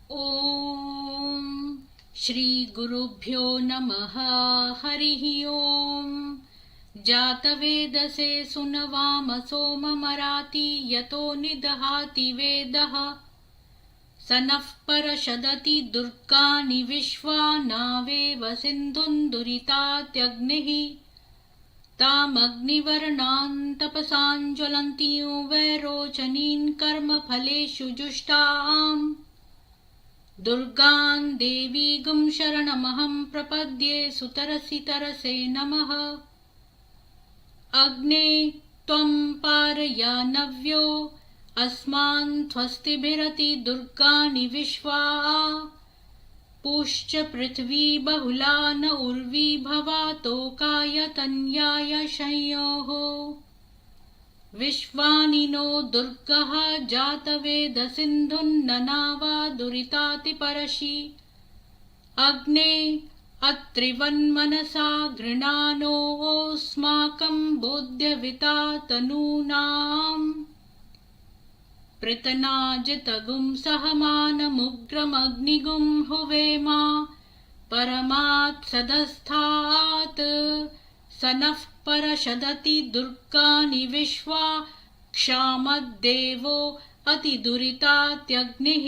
ॐ श्रीगुरुभ्यो नमः। हरिः ॐ। जातवेदसे सुनवामसो मराति यतो निदहाति वेदः। स नः परषदति दुर्गानि विश्वा नावेव सिन्धुं दुरितात्यग्निः। तामग्निवर्णां तपसां ज्वलन्तीं वैरोचनीं कर्मफलेषु जुष्टाम्। दुर्गां देवीगं शरणमहं प्रपद्ये सुतरसि तरसे नमः। अग्ने त्वं पारयानव्यो अस्मान् स्वस्तिभिरति दुर्गाणि विश्वा। पूश्च पृथ्वी बहुला न उर्वी भवातोकाय तन्याय शंयोः। विश्वानि नो दुर्गः जातवेदसिन्धुन्ननावा दुरितातिपरशि। अग्ने अत्रिवन्मनसा गृणानोऽस्माकं बोध्यविता तनूनाम्। पृतनाजितगुं सहमानमुग्रमग्निगुं हुवेमा परमात्सदस्थात्। स नः परषदति दुर्गानि विश्वा क्षामद्देवो अतिदुरितात्यग्निः।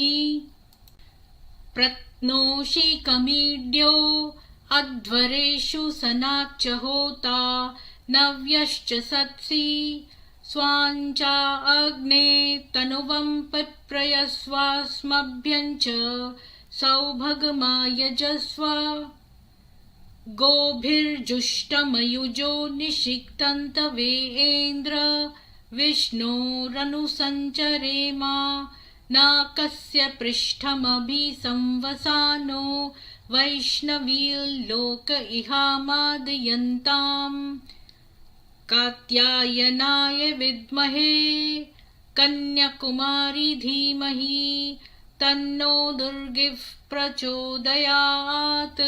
प्रत्नोषिकमीड्यो अध्वरेषु सनाच्च होता नव्यश्च सत्सि। स्वाञ्चा अग्ने तनुवं पिप्रयस्वास्मभ्यञ्च सौभगमायजस्व। गोभिर्जुष्टमयुजो निषिक्तन्तवेन्द्र विष्णोरनुसञ्चरेमा। नाकस्य पृष्ठमभिसंवसानो वैष्णवीर्लोक इहामादयन्ताम्। कात्यायनाय विद्महे कन्याकुमारी धीमहि तन्नो दुर्गिः प्रचोदयात्।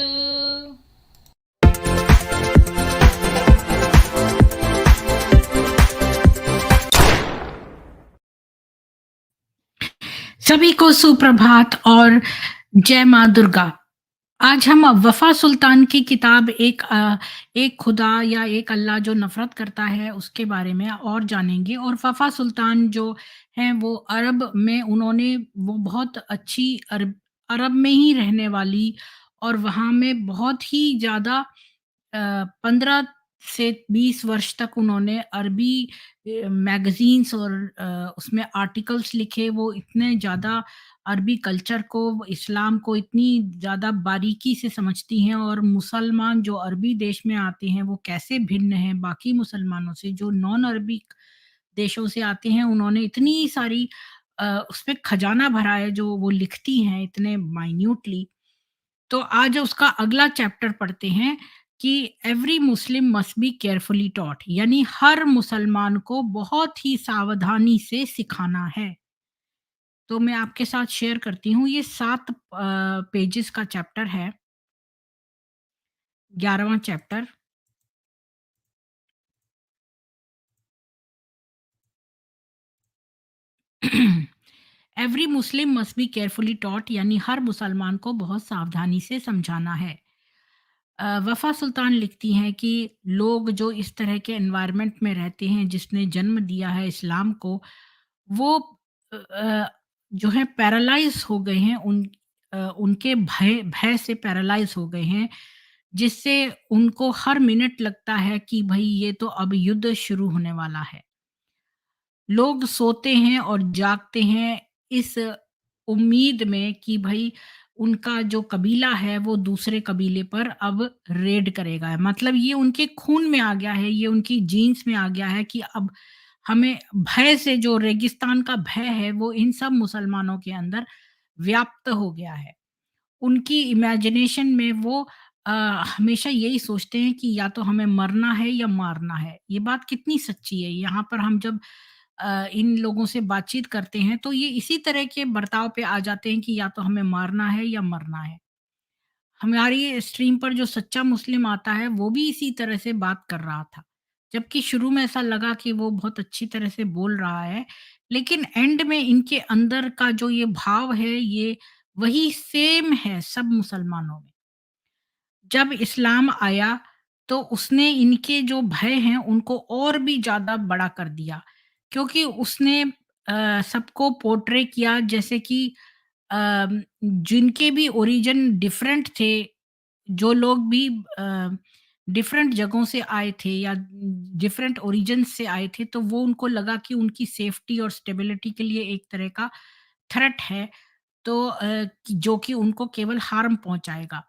सभी को सुप्रभात और जय माँ दुर्गा। आज हम वफा सुल्तान की किताब एक खुदा या एक अल्लाह जो नफरत करता है उसके बारे में और जानेंगे। और वफा सुल्तान जो हैं वो अरब में उन्होंने वो बहुत अच्छी अरब में ही रहने वाली और वहाँ में बहुत ही ज़्यादा 15 से 20 वर्ष तक उन्होंने अरबी मैगज़ीन्स और उसमें आर्टिकल्स लिखे। वो इतने ज़्यादा अरबी कल्चर को, इस्लाम को इतनी ज़्यादा बारीकी से समझती हैं और मुसलमान जो अरबी देश में आते हैं वो कैसे भिन्न हैं बाकी मुसलमानों से जो नॉन अरबिक देशों से आते हैं। उन्होंने इतनी सारी उसमें खजाना भरा है जो वो लिखती हैं इतने माइन्यूटली। तो आज उसका अगला चैप्टर पढ़ते हैं कि every Muslim must be carefully taught, यानी हर मुसलमान को बहुत ही सावधानी से सिखाना है। तो मैं आपके साथ शेयर करती हूँ, ये 7 पेजेस का चैप्टर है, 11वां chapter. Every Muslim must be carefully taught, यानी हर मुसलमान को बहुत सावधानी से समझाना है। वफ़ा सुल्तान लिखती हैं कि लोग जो इस तरह के एनवायरनमेंट में रहते हैं जिसने जन्म दिया है इस्लाम को, वो जो है पैरालाइज़ हो गए हैं। उनके भय भय से पैरालाइज़ हो गए हैं, जिससे उनको हर मिनट लगता है कि भई ये तो अब युद्ध शुरू होने वाला है। लोग सोते हैं और जागते हैं इस उम्मीद में कि भई उनका जो कबीला है वो दूसरे कबीले पर अब रेड करेगा। मतलब ये उनके खून में आ गया है, ये उनकी जीन्स में आ गया है कि अब हमें भय से, जो रेगिस्तान का भय है वो इन सब मुसलमानों के अंदर व्याप्त हो गया है। उनकी इमेजिनेशन में वो अ, हमेशा यही सोचते हैं कि या तो हमें मरना है या मारना है। ये बात कितनी सच्ची है। यहाँ पर हम जब इन लोगों से बातचीत करते हैं तो ये इसी तरह के बर्ताव पे आ जाते हैं कि या तो हमें मारना है या मरना है। हमारी स्ट्रीम पर जो सच्चा मुस्लिम आता है वो भी इसी तरह से बात कर रहा था। जबकि शुरू में ऐसा लगा कि वो बहुत अच्छी तरह से बोल रहा है, लेकिन एंड में इनके अंदर का जो ये भाव है, ये वही सेम है सब मुसलमानों में। जब इस्लाम आया, तो उसने इनके जो भय हैं, उनको और भी ज़्यादा बड़ा कर दिया। क्योंकि उसने सबको पोर्ट्रे किया जैसे कि जिनके भी ओरिजिन डिफरेंट थे, जो लोग भी डिफरेंट जगहों से आए थे या डिफरेंट ओरिजिन से आए थे, तो वो उनको लगा कि उनकी सेफ्टी और स्टेबिलिटी के लिए एक तरह का थ्रेट है, तो जो कि उनको केवल हार्म पहुँचाएगा।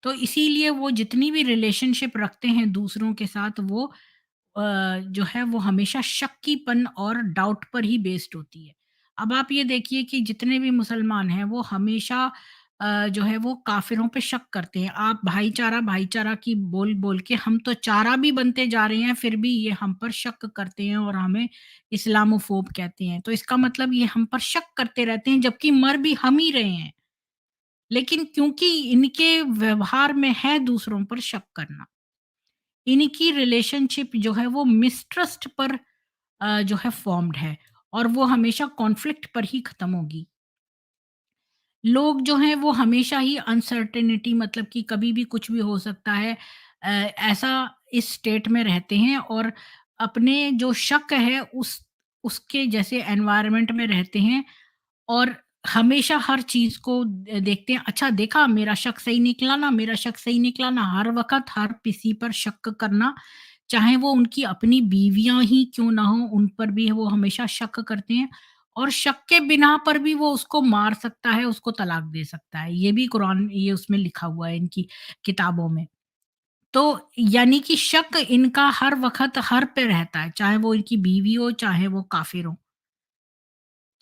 तो इसीलिए वो जितनी भी रिलेशनशिप रखते हैं दूसरों के साथ, वो जो है वो हमेशा शक्कीपन और डाउट पर ही बेस्ड होती है। अब आप ये देखिए कि जितने भी मुसलमान हैं वो हमेशा जो है वो काफ़िरों पे शक करते हैं। आप भाईचारा, भाईचारा की बोल-बोल के हम तो चारा भी बनते जा रहे हैं, फिर भी ये हम पर शक करते हैं और हमें इस्लामोफ़ोब कहते हैं। तो इसका मतलब ये हम पर शक करते रहते हैं, जबकि मर भी हम ही रहे हैं। लेकिन क्योंकि इनके व्यवहार में है दूसरों पर शक करना, इनकी रिलेशनशिप जो है वो मिसट्रस्ट पर जो है फॉर्म्ड है और वो हमेशा कॉन्फ्लिक्ट पर ही खत्म होगी। लोग जो हैं वो हमेशा ही अनसर्टेनिटी, मतलब कि कभी भी कुछ भी हो सकता है, ऐसा इस स्टेट में रहते हैं और अपने जो शक है उसके जैसे एनवायरनमेंट में रहते हैं और हमेशा हर चीज़ को देखते हैं, अच्छा देखा मेरा शक सही निकला ना, मेरा शक सही निकला ना, हर वक़्त हर किसी पर शक करना, चाहे वो उनकी अपनी बीवियाँ ही क्यों ना हों, उन पर भी वो हमेशा शक करते हैं और शक के बिना पर भी वो उसको मार सकता है, उसको तलाक दे सकता है। ये भी कुरान, ये उसमें लिखा हुआ है इनकी किताबों में। तो यानी कि शक इनका हर वक़्त हर पे रहता है, चाहे वो इनकी बीवी हो, चाहे वो काफ़िर हो,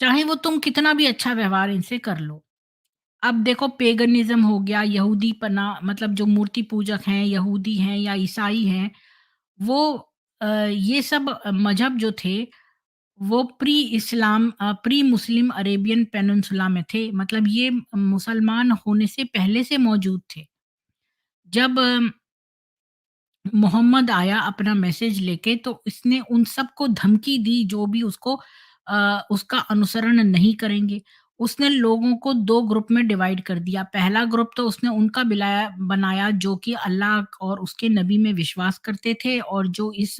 चाहे वो तुम कितना भी अच्छा व्यवहार इनसे कर लो। अब देखो पेगनिज़्म हो गया, यहूदीपना, मतलब जो मूर्ति पूजक हैं, यहूदी हैं या ईसाई हैं, वो ये सब मज़हब जो थे, वो प्री मुस्लिम अरेबियन पेनिनसुला में थे। मतलब ये मुसलमान होने से पहले से मौजूद थे। जब मोहम्मद आया अपना मैसेज लेके, तो इसने उन सबको धमकी दी जो भी उसका अनुसरण नहीं करेंगे। उसने लोगों को 2 ग्रुप में डिवाइड कर दिया। पहला ग्रुप तो उसने उनका बिलाया बनाया जो कि अल्लाह और उसके नबी में विश्वास करते थे और जो इस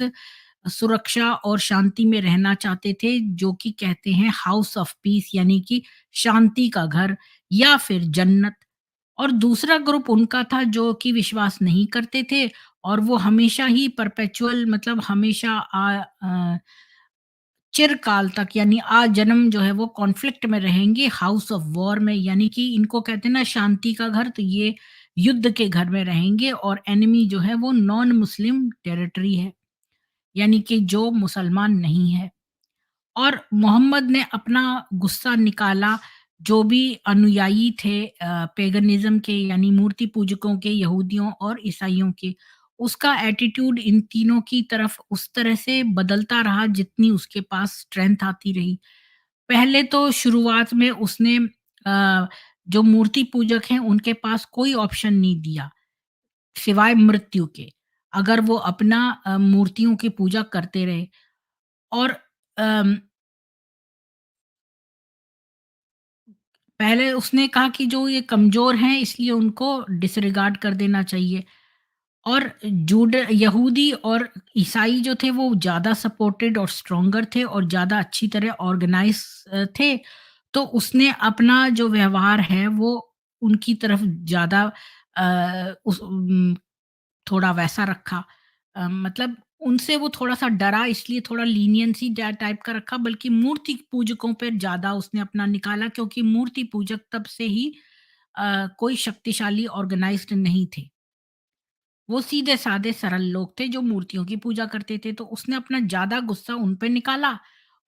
सुरक्षा और शांति में रहना चाहते थे, जो कि कहते हैं हाउस ऑफ पीस, यानी कि शांति का घर या फिर जन्नत। और दूसरा ग्रुप उनका था जो कि विश्वास नहीं करते थे और वो हमेशा ही परपेचुअल, मतलब हमेशा चिरकाल तक, यानी आजन्म जो है वो कॉन्फ्लिक्ट में रहेंगे, हाउस ऑफ वॉर में, यानी कि इनको कहते हैं ना शांति का घर, तो ये युद्ध के घर में रहेंगे और एनिमी जो है वो नॉन मुस्लिम टेरिटरी है, यानी कि जो मुसलमान नहीं है। और मोहम्मद ने अपना गुस्सा निकाला जो भी अनुयायी थे पेगनिज्म के, यानी मूर्ति पूजकों के, यहूदियों और ईसाइयों के। उसका एटीट्यूड इन तीनों की तरफ उस तरह से बदलता रहा जितनी उसके पास स्ट्रेंथ आती रही। पहले तो शुरुआत में उसने जो मूर्ति पूजक हैं उनके पास कोई ऑप्शन नहीं दिया सिवाय मृत्यु के। अगर वो अपना मूर्तियों की पूजा करते रहे और अम पहले उसने कहा कि जो ये कमज़ोर हैं इसलिए उनको डिसरिगार्ड कर देना चाहिए। और जूड यहूदी और ईसाई जो थे वो ज़्यादा सपोर्टेड और स्ट्रॉन्गर थे और ज़्यादा अच्छी तरह ऑर्गेनाइज़ थे। तो उसने अपना जो व्यवहार है वो उनकी तरफ ज़्यादा थोड़ा वैसा रखा। मतलब उनसे वो थोड़ा-सा डरा, इसलिए थोड़ा लीनियंसी टाइप का रखा, बल्कि मूर्ति पूजकों पे ज़्यादा उसने अपना निकाला क्योंकि मूर्ति पूजक तब से ही कोई शक्तिशाली ऑर्गेनाइज़्ड नहीं थे। वो सीधे-साधे सरल लोग थे जो मूर्तियों की पूजा करते थे, तो उसने अपना ज़्यादा गुस्सा उन पे निकाला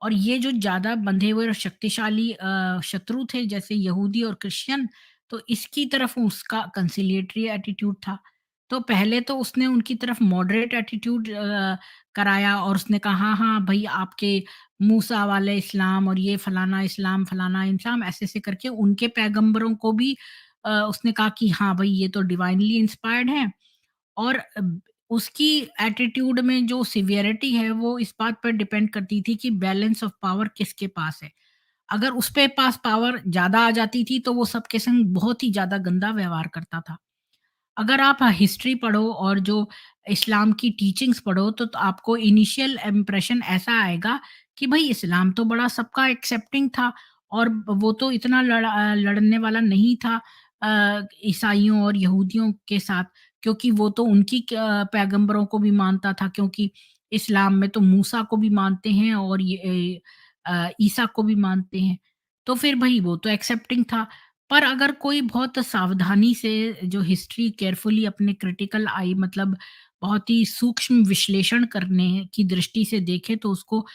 और ये जो ज़्यादा बंधे हुए और शक्तिशाली शत्रु थे जैसे यहूदी और क्रिश्चियन, तो इसकी तरफ उसका कंसिलिएटरी एटीट्यूड था। तो पहले तो उसने उनकी तरफ मॉडरेट एटीट्यूड कराया और उसने कहा, हाँ, हाँ, भई आपके मूसा वाले इस्लाम और ये फलाना इस्लाम, ऐसे-ऐसे करके उनके पैगंबरों को भी उसने कहा कि हाँ, भई ये तो डिवाइनली इंस्पायर्ड हैं। और उसकी एटीट्यूड में जो सिवियरिटी है वो इस बात पर डिपेंड करती थी कि बैलेंस ऑफ पावर किसके पास है। अगर उस पे पास पावर ज़्यादा आ जाती थी, तो वो सबके संग बहुत ही ज़्यादा गंदा व्यवहार करता था। अगर आप हिस्ट्री पढ़ो और जो इस्लाम की टीचिंग्स पढ़ो, तो आपको इनिशियल इम्प्रेशन ऐसा आएगा कि भई इस्लाम तो बड़ा सबका एक्सेप्टिंग था और वो तो इतना लड़ने वाला नहीं था ईसाइयों और यहूदियों के साथ, क्योंकि वो तो उनकी पैगंबरों को भी मानता था, क्योंकि इस्लाम में तो मूसा को भी मानते हैं और ईसा को भी मानते हैं। तो फिर भई वो तो एक्सेप्टिंग था। पर अगर कोई बहुत सावधानी से जो हिस्ट्री केयरफुली अपने क्रिटिकल आई मतलब बहुत ही सूक्ष्म विश्लेषण करने की दृष्टि से देखे, तो उसको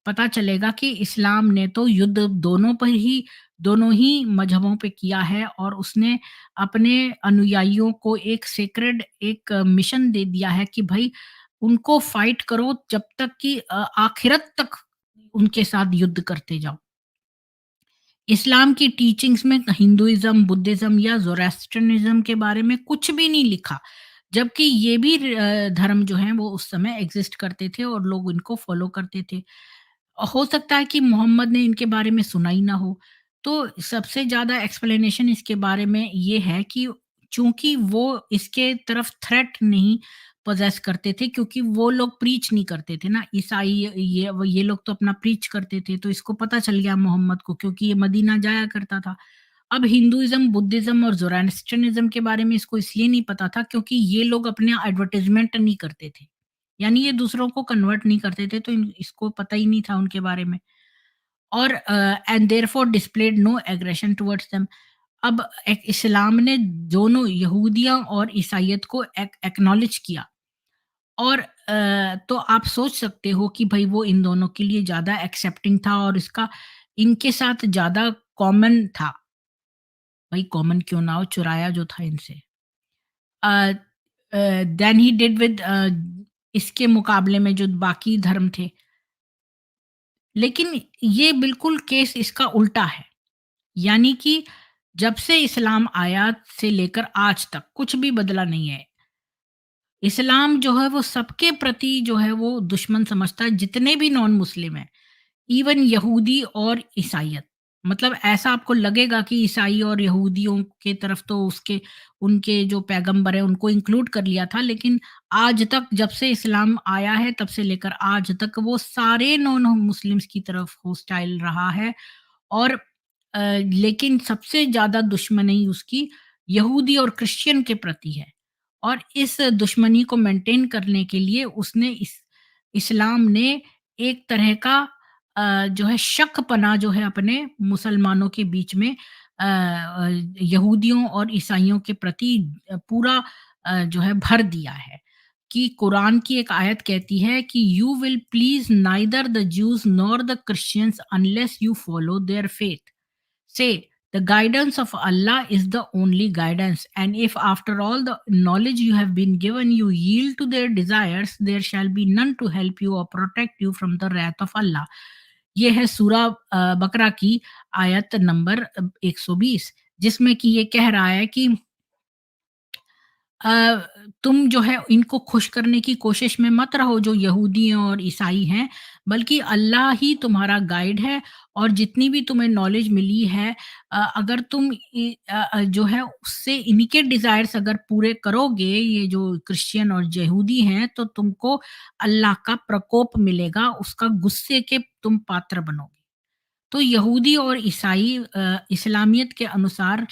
पता चलेगा कि इस्लाम ने तो युद्ध दोनों ही मजहबों पे किया है और उसने अपने अनुयायियों को एक सेक्रेड एक मिशन दे दिया है कि भाई उनको फाइट करो जब तक कि आखिरत तक उनके साथ युद्ध करते जाओ। इस्लाम की टीचिंग्स में हिंदुइज्म, बुद्धिज्म या ज़ोरास्ट्रियनिज़्म के बारे में कुछ भी नहीं लिखा। जबकि ये भी धर्म जो हैं वो उस समय एग्ज़िस्ट करते थे और लोग इनको फ़ॉलो करते थे। हो सकता है कि मोहम्मद ने इनके बारे में सुना ही ना हो। तो सबसे ज़्यादा एक्सप्लेनेशन इसके बारे में ये है कि चूँकि वो इसके तरफ थ्रेट नहीं पोज़ेस करते थे, क्योंकि वो लोग प्रीच नहीं करते थे ना, ईसाई ये लोग तो अपना प्रीच करते थे, तो इसको पता चल गया मोहम्मद को, क्योंकि ये मदीना जाया करता था। अब हिंदुइज़्म, बुद्धिज़्म और ज़ोरास्ट्रियनिज़्म के बारे में इसको इसलिए नहीं पता था क्योंकि ये लोग अपने एडवर्टाइज़मेंट नहीं करते थे। यानी ये दूसरों को कन्वर्ट नहीं करते थे, तो इन इसको पता ही नहीं था उनके बारे में। और and therefore displayed no aggression towards them. अब इस्लाम ने दोनों यहूदिया और ईसाइयत को एक्नॉलेज किया और तो आप सोच सकते हो कि भई वो इन दोनों के लिए ज़्यादा एक्सेप्टिंग था और इसका इनके साथ ज़्यादा कॉमन था। भई कॉमन क्यों ना हो, चुराया जो था इनसे। Uh then he did with इसके मुकाबले में जो बाकी धर्म थे। लेकिन ये बिल्कुल केस इसका उल्टा है। यानी कि जब से इस्लाम आया से लेकर आज तक कुछ भी बदला नहीं है। इस्लाम जो है वो सबके प्रति जो है वो दुश्मन समझता है, जितने भी नॉन मुस्लिम हैं, इवन यहूदी और ईसाइयत। मतलब ऐसा आपको लगेगा कि ईसाई और यहूदियों के तरफ तो उसके उनके जो पैगंबर हैं उनको इंक्लूड कर लिया था, लेकिन आज तक जब से इस्लाम आया है तब से लेकर आज तक वो सारे नॉन मुस्लिम्स की तरफ हॉस्टाइल रहा है। और लेकिन सबसे ज़्यादा दुश्मनी उसकी यहूदी और क्रिश्चियन के प्रति है। और इस दुश्मनी को मेंटेन करने के लिए उसने इस्लाम ने एक तरह का जो है शक-पना जो है अपने मुसलमानों के बीच में यहूदियों और ईसाइयों के प्रति पूरा जो है भर दिया है। कि कुरान की एक आयत कहती है कि you will please neither the Jews nor the Christians unless you follow their faith. Say, the guidance of Allah is the only guidance, and if after all the knowledge you have been given you yield to their desires, there shall be none to help you or protect you from the wrath of Allah. ये है सूरा बकरा की आयत number 120, जिसमें कि ये कह रहा है कि अ, तुम जो है इनको खुश करने की कोशिश में मत रहो जो यहूदी हैं और ईसाई हैं, बल्कि अल्लाह ही तुम्हारा गाइड है और जितनी भी तुम्हें नॉलेज मिली है अगर तुम जो है उससे इनके डिज़ायर्स अगर पूरे करोगे, ये जो क्रिश्चियन और यहूदी हैं, तो तुमको अल्लाह का प्रकोप मिलेगा, उसका गुस्से के तुम पात्र बनोगे। तो यहूदी और ईसाई इस्लामियत के अनुसार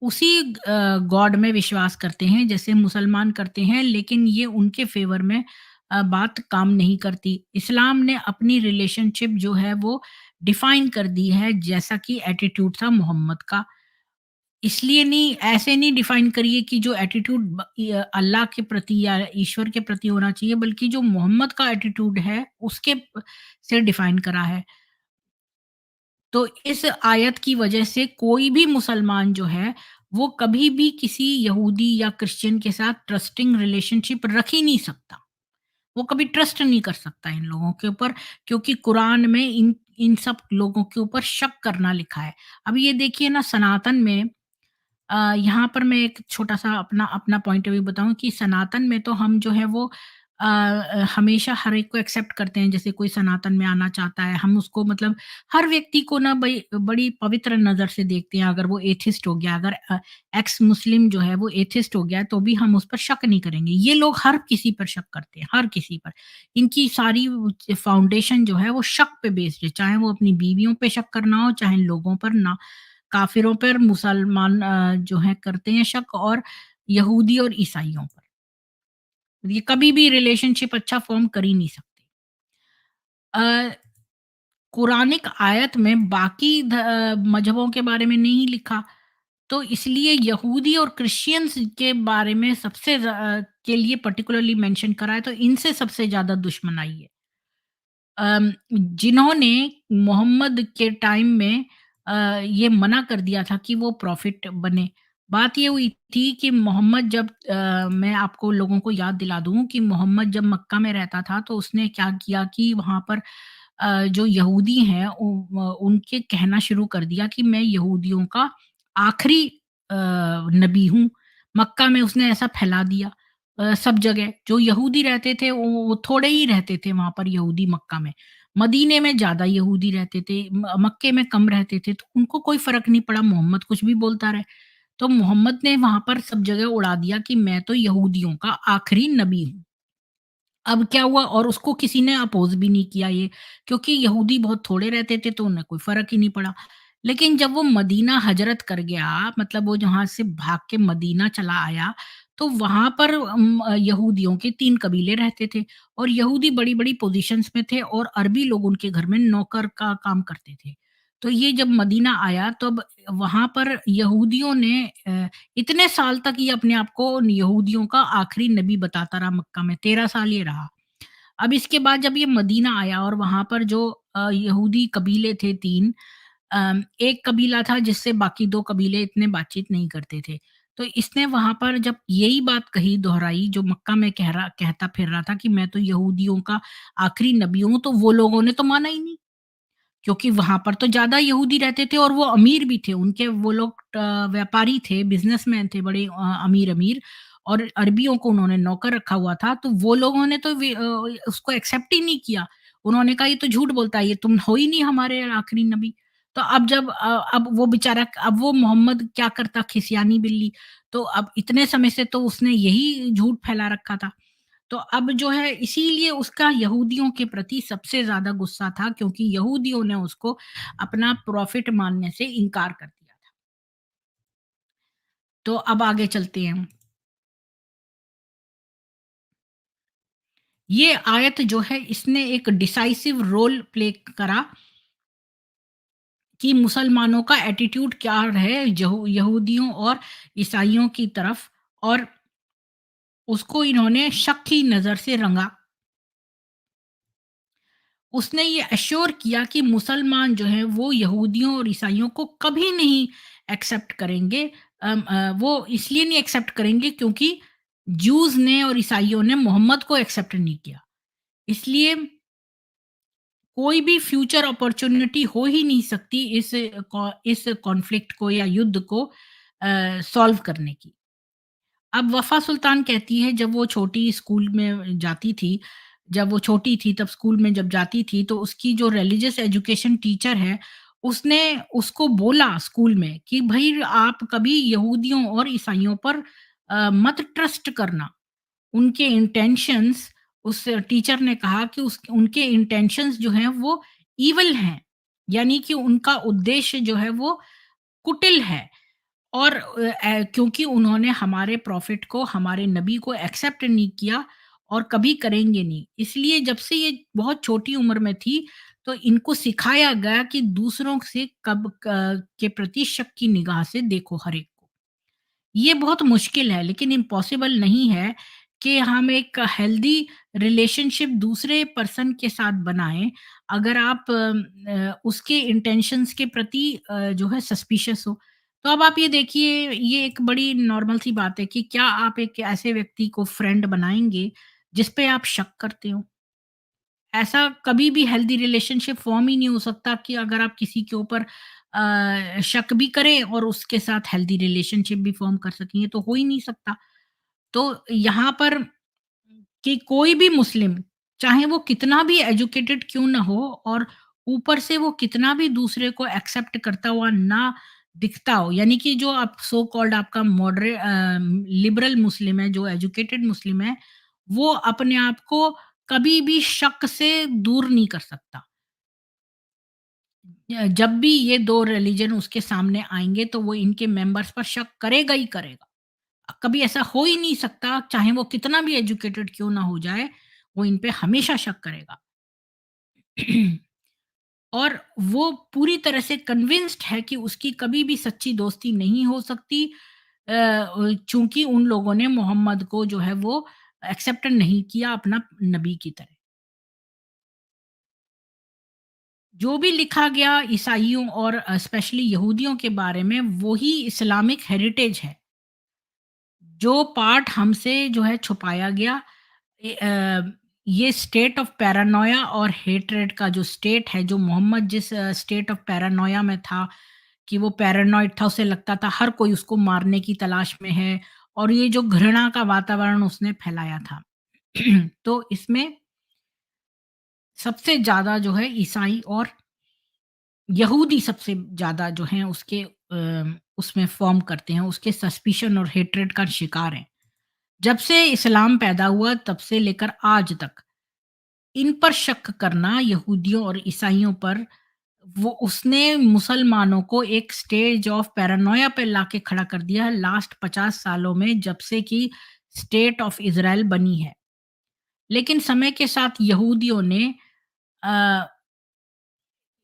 उसी गॉड में विश्वास करते हैं जैसे मुसलमान करते हैं, लेकिन ये उनके फ़ेवर में बात काम नहीं करती। इस्लाम ने अपनी रिलेशनशिप जो है वो डिफ़ाइन कर दी है जैसा कि एटीट्यूड था मोहम्मद का। इसलिए नहीं ऐसे नहीं डिफ़ाइन करिए कि जो एटीट्यूड अल्लाह के प्रति या ईश्वर के प्रति होना चाहिए, बल्कि जो मोहम्मद का एटीट्यूड है उसके से डिफ़ाइन करा है। तो इस आयत की वजह से कोई भी मुसलमान जो है, वो कभी भी किसी यहूदी या क्रिश्चियन के साथ ट्रस्टिंग रिलेशनशिप रख ही नहीं सकता। वो कभी ट्रस्ट नहीं कर सकता इन लोगों के ऊपर, क्योंकि कुरान में इन इन सब लोगों के ऊपर शक करना लिखा है। अब ये देखिए ना सनातन में यहाँ पर मैं एक छोटा-सा अपना अपना पॉइंट ऑफ व्यू बताऊँ कि सनातन में तो हम जो है वो हमेशा हर एक को एक्सेप्ट करते हैं, जैसे कोई सनातन में आना चाहता है, हम उसको मतलब हर व्यक्ति को ना बई बड़ी पवित्र नज़र से देखते हैं। अगर वो एथिस्ट हो गया, अगर एक्स मुस्लिम जो है वो एथिस्ट हो गया, तो भी हम उस पर शक नहीं करेंगे। ये लोग हर किसी पर शक करते हैं, हर किसी पर। इनकी सारी फाउंडेशन जो है वो शक पे बेस्ड है, चाहे वो अपनी बीवियों पे शक करना हो, चाहे लोगों पर ना, काफ़िरों पर, मुसलमान जो हैं करते हैं शक, और यहूदी और ईसाइयों पर। ये कभी भी रिलेशनशिप अच्छा फ़ॉर्म कर ही नहीं सकते। अ, कुरानिक आयत में बाकी मज़हबों के बारे में नहीं लिखा, तो इसलिए यहूदी और क्रिश्चियंस के बारे में के लिए पर्टिकुलरली मेंशन करा है, तो इनसे सबसे ज़्यादा दुश्मनाई है। जिन्होंने मोहम्मद के टाइम में ये मना कर दिया था कि वो प्रॉफ़िट बने। बात ये हुई थी कि मोहम्मद जब मैं आपको लोगों को याद दिला दूँ कि मोहम्मद जब मक्का में रहता था, तो उसने क्या किया कि वहाँ पर जो यहूदी हैं उनके कहना शुरू कर दिया कि मैं यहूदियों का आखिरी नबी हूँ। मक्का में उसने ऐसा फैला दिया सब जगह। जो यहूदी रहते थे वो थोड़े ही रहते थे वहाँ पर, यहूदी मक्का में। मदीने में ज़्यादा यहूदी रहते थे, मक्के में कम रहते थे, तो उनको कोई फ़र्क नहीं पड़ा, मोहम्मद कुछ भी बोलता रहे। तो मोहम्मद ने वहाँ पर सब जगह उड़ा दिया कि मैं तो यहूदियों का आखिरी नबी हूँ। अब क्या हुआ, और उसको किसी ने अपोज़ भी नहीं किया ये, क्योंकि यहूदी बहुत थोड़े रहते थे, तो उन्हें कोई फ़र्क ही नहीं पड़ा। लेकिन जब वो मदीना हजरत कर गया, मतलब वो जहाँ से भाग के मदीना चला आया, तो वहाँ पर यहूदियों के 3 कबीले रहते थे, और यहूदी बड़ी-बड़ी पोज़ीशन्स में थे, और अरबी लोग उनके घर में नौकर का काम करते थे। तो ये जब मदीना आया, तब वहाँ पर यहूदियों ने इतने साल तक ये अपने आप को यहूदियों का आखिरी नबी बताता रहा, मक्का में 13 साल ये रहा। अब इसके बाद जब ये मदीना आया, और वहाँ पर जो यहूदी कबीले थे 3, एक कबीला था जिससे बाकी 2 कबीले इतने बातचीत नहीं करते थे। तो इसने वहाँ पर जब यही बात कही, दोहराई, जो मक्का में कहता फिर रहा था कि मैं तो यहूदियों का आखिरी नबी हूँ, तो वो लोगों ने तो माना ही नहीं। क्योंकि वहाँ पर तो ज़्यादा यहूदी रहते थे, और वो अमीर भी थे। उनके वो लोग व्यापारी थे, बिज़नेसमैन थे, बड़े अमीर-अमीर, और अरबियों को उन्होंने नौकर रखा हुआ था, तो वो लोगों ने तो उसको एक्सेप्ट ही नहीं किया। उन्होंने कहा ये तो झूठ बोलता है, ये तुम हो ही नहीं हमारे आखिरी नबी। तो अब वो बेचारा, अब वो मोहम्मद क्या करता, खिसियानी बिल्ली। तो अब इतने समय से तो उसने यही झूठ फैला रखा था। तो अब जो है, इसीलिए उसका यहूदियों के प्रति सबसे ज़्यादा गुस्सा था, क्योंकि यहूदियों ने उसको अपना प्रॉफ़िट मानने से इनकार कर दिया था। तो अब आगे चलते हैं हम। ये आयत जो है, इसने एक डिसाइसिव रोल प्ले करा कि मुसलमानों का एटीट्यूड क्या है यहूदियों और ईसाइयों की तरफ, और उसको इन्होंने शक की नज़र से रंगा। उसने ये एश्योर किया कि मुसलमान जो हैं वो यहूदियों और ईसाइयों को कभी नहीं एक्सेप्ट करेंगे। वो इसलिए नहीं एक्सेप्ट करेंगे क्योंकि जूस ने और ईसाइयों ने मोहम्मद को एक्सेप्ट नहीं किया। इसलिए कोई भी फ्यूचर अपॉर्च्युनिटी हो ही नहीं सकती इस कॉन्फ्लिक्ट को या युद्ध को सॉल्व करने की। अब वफ़ा सुल्तान कहती है, जब वो छोटी स्कूल में जाती थी, जब वो छोटी थी तब स्कूल में जब जाती थी, तो उसकी जो रिलिजियस एजुकेशन टीचर है, उसने उसको बोला स्कूल में कि भई आप कभी यहूदियों और ईसाइयों पर मत ट्रस्ट करना। उनके इंटेंशंस, उस टीचर ने कहा कि उस उनके इंटेंशंस जो हैं वो इविल हैं। यानी कि उनका उद्देश्य जो है वो कुटिल है। और क्योंकि उन्होंने हमारे प्रॉफ़िट को, हमारे नबी को एक्सेप्ट नहीं किया, और कभी करेंगे नहीं। इसलिए जब से ये बहुत छोटी उम्र में थी, तो इनको सिखाया गया कि दूसरों से कब के प्रति शक की निगाह से देखो हर एक को। ये बहुत मुश्किल है, लेकिन इम्पॉसिबल नहीं है कि हम एक हेल्दी रिलेशनशिप दूसरे पर्सन के साथ बनाएँ, अगर आप उसके इंटेंशंस के प्रति जो है सस्पिशियस हो। तो अब आप ये देखिए, ये एक बड़ी नॉर्मल सी बात है कि क्या आप एक ऐसे व्यक्ति को फ्रेंड बनाएँगे, जिस पे आप शक करते हो? ऐसा कभी भी हेल्दी रिलेशनशिप फॉर्म ही नहीं हो सकता कि अगर आप किसी के ऊपर शक भी करें और उसके साथ हेल्दी रिलेशनशिप भी फॉर्म कर सकें, ये तो हो ही नहीं सकता। तो यहाँ पर कि कोई भी मुस्लिम, चाहे वो कितना भी एजुकेटेड क्यों ना हो और ऊपर से वो कितना भी दूसरे को एक्सेप्ट करता हुआ ना दिखता हो, यानी कि जो आप सो कॉल्ड आपका लिबरल मुस्लिम है, जो एजुकेटेड मुस्लिम है, वो अपने आप को कभी भी शक से दूर नहीं कर सकता। जब भी ये 2 रिलीजन उसके सामने आएँगे तो वो इनके मेंबर्स पर शक करेगा ही करेगा। कभी ऐसा हो ही नहीं सकता, चाहे वो कितना भी एजुकेटेड क्यों ना हो जाए, वो इन पे हमेशा शक करेगा। और वो पूरी तरह से कन्विंस्ड है कि उसकी कभी भी सच्ची दोस्ती नहीं हो सकती, चूँकि उन लोगों ने मोहम्मद को जो है वो एक्सेप्ट नहीं किया अपना नबी की तरह। जो भी लिखा गया ईसाइयों और स्पेशली यहूदियों के बारे में, वो ही इस्लामिक हेरिटेज है। जो पार्ट हमसे जो है छुपाया गया, ये स्टेट ऑफ पैरानोया और हेट्रेड का जो स्टेट है, जो मोहम्मद जिस स्टेट ऑफ पैरानोया में था, कि वो पैरानॉइड था, उसे लगता था हर कोई उसको मारने की तलाश में है, और ये जो घृणा का वातावरण उसने फैलाया था। तो इसमें सबसे ज़्यादा जो है ईसाई और यहूदी सबसे ज़्यादा जो हैं उसके उसमें फ़ॉर्म करते हैं, उसके सस्पिशन और हेट्रेड का शिकार हैं। जब से इस्लाम पैदा हुआ तब से लेकर आज तक इन पर शक करना, यहूदियों और ईसाइयों पर, वो उसने मुसलमानों को एक स्टेज ऑफ पैरानोया पे लाके खड़ा कर दिया है लास्ट 50 सालों में, जब से कि स्टेट ऑफ इज़राइल बनी है। लेकिन समय के साथ अ,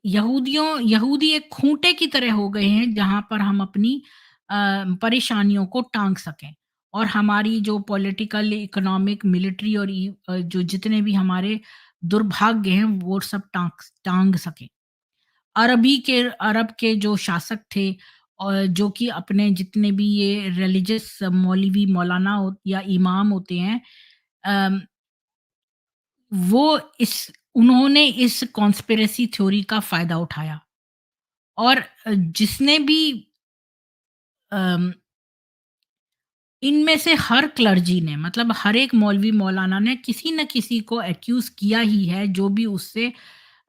यहूदी एक खूंटे की तरह हो गए हैं जहाँ पर हम अपनी अ, परेशानियों को टाँग सकें, और हमारी जो पॉलिटिकल, इकोनॉमिक, मिलिट्री और जो जितने भी हमारे दुर्भाग्य हैं वो सब टाँग टाँग सकें। अरब के जो शासक थे, और जो कि अपने जितने भी ये रिलीजियस मौलवी, मौलाना या इमाम होते हैं, अम, वो इस उन्होंने इस कॉन्स्पिरेसी थ्योरी का फ़ायदा उठाया, और जिसने भी अम, इनमें से हर क्लर्जी ने, मतलब हर एक मौलवी मौलाना ने किसी न किसी को एक्यूज़ किया ही है, जो भी उससे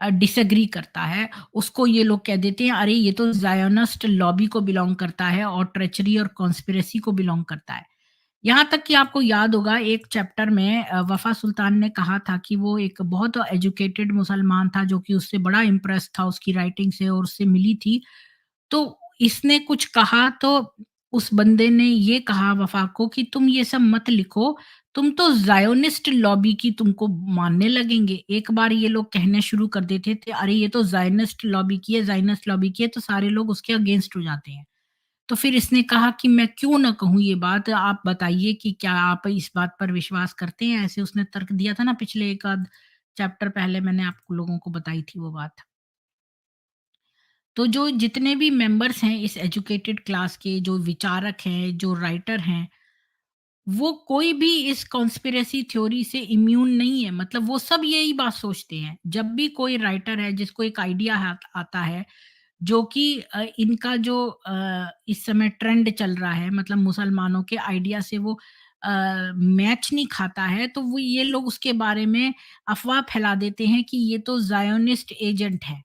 डिसएग्री करता है, उसको ये लोग कह देते हैं, अरे ये तो ज़ायोनिस्ट लॉबी को बिलॉन्ग करता है और ट्रेचरी और कॉन्स्पिरेसी को बिलॉन्ग करता है। यहाँ तक कि आपको याद होगा एक चैप्टर में वफ़ा सुल्तान ने कहा था कि वो एक बहुत एजुकेटेड मुसलमान था, जो कि उससे बड़ा इम्प्रेस था उसकी राइटिंग से और उससे मिली थी। तो इसने कुछ कहा तो उस बंदे ने ये कहा वफ़ा को कि तुम ये सब मत लिखो, तुम तो ज़ायोनिस्ट लॉबी की तुमको मानने लगेंगे। एक बार ये लोग कहने शुरू कर देते थे, अरे ये तो ज़ायोनिस्ट लॉबी की है, ज़ायोनिस्ट लॉबी की है, तो सारे लोग उसके अगेंस्ट हो जाते हैं। तो फिर इसने कहा कि मैं क्यों ना कहूँ ये बात, आप बताइए कि क्या आप इस बात पर विश्वास करते हैं? ऐसे उसने तर्क दिया था ना, पिछले एक आध चैप्टर पहले मैंने आप लोगों को बताई थी वो बात। तो जो जितने भी मेंबर्स हैं इस एजुकेटेड क्लास के, जो विचारक हैं, जो राइटर हैं, वो कोई भी इस कॉन्स्पिरेसी थ्योरी से इम्यून नहीं है। मतलब वो सब यही बात सोचते हैं। जब भी कोई राइटर है जिसको एक आइडिया आता है, जो कि इनका जो इस समय ट्रेंड चल रहा है, मतलब मुसलमानों के आइडिया से वो मैच नहीं खाता है, तो वो ये लोग उसके बारे में अफ़वाह फैला देते हैं कि ये तो ज़ायोनिस्ट एजेंट है।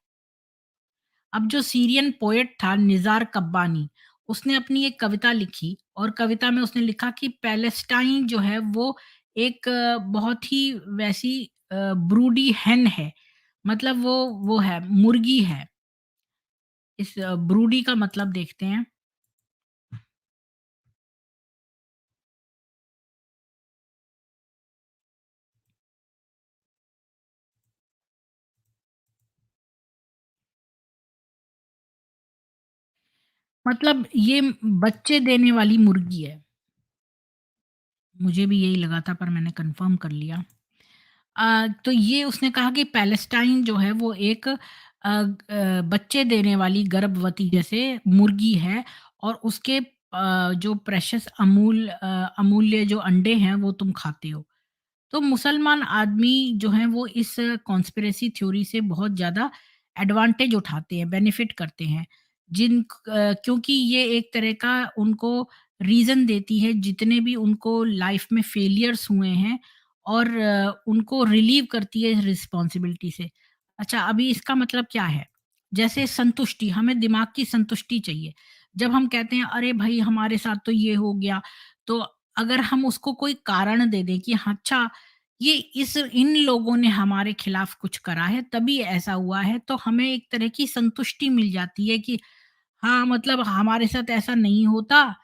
अब जो सीरियन पोएट था निज़ार कब्बानी, उसने अपनी एक कविता लिखी, और कविता में उसने लिखा कि पैलेस्टाइन जो है वो एक बहुत ही वैसी ब्रूडी हेन है। मतलब वो है, मुर्गी है। इस ब्रूडी का मतलब देखते हैं। मतलब ये बच्चे देने वाली मुर्गी है। मुझे भी यही लगा था पर मैंने कन्फर्म कर लिया। तो ये उसने कहा कि पैलेस्टाइन जो है वो एक बच्चे देने वाली गर्भवती जैसे मुर्गी है, और उसके जो प्रेशियस अमूल्य जो अंडे हैं वो तुम खाते हो। तो मुसलमान आदमी जो हैं वो इस कॉन्स्पिरेसी थ्योरी से बहुत ज़्यादा एडवांटेज उठाते हैं, बेनिफिट करते हैं। क्योंकि ये एक तरह का उनको रीज़न देती है, जितने भी उनको लाइफ में फेलियर्स हुए हैं, और उनको रिलीव करती है रिस्पॉन्सिबिलिटी से। अच्छा, अभी इसका मतलब क्या है? जैसे संतुष्टि, हमें दिमाग की संतुष्टि चाहिए। जब हम कहते हैं अरे भाई हमारे साथ तो ये हो गया, तो अगर हम उसको कोई कारण दे दें कि हाँ, अच्छा ये इस इन लोगों ने हमारे खिलाफ कुछ करा है तभी ऐसा हुआ है, तो हमें एक तरह की संतुष्टि मिल जाती है कि हाँ, मतलब हमारे साथ ऐसा नहीं होता,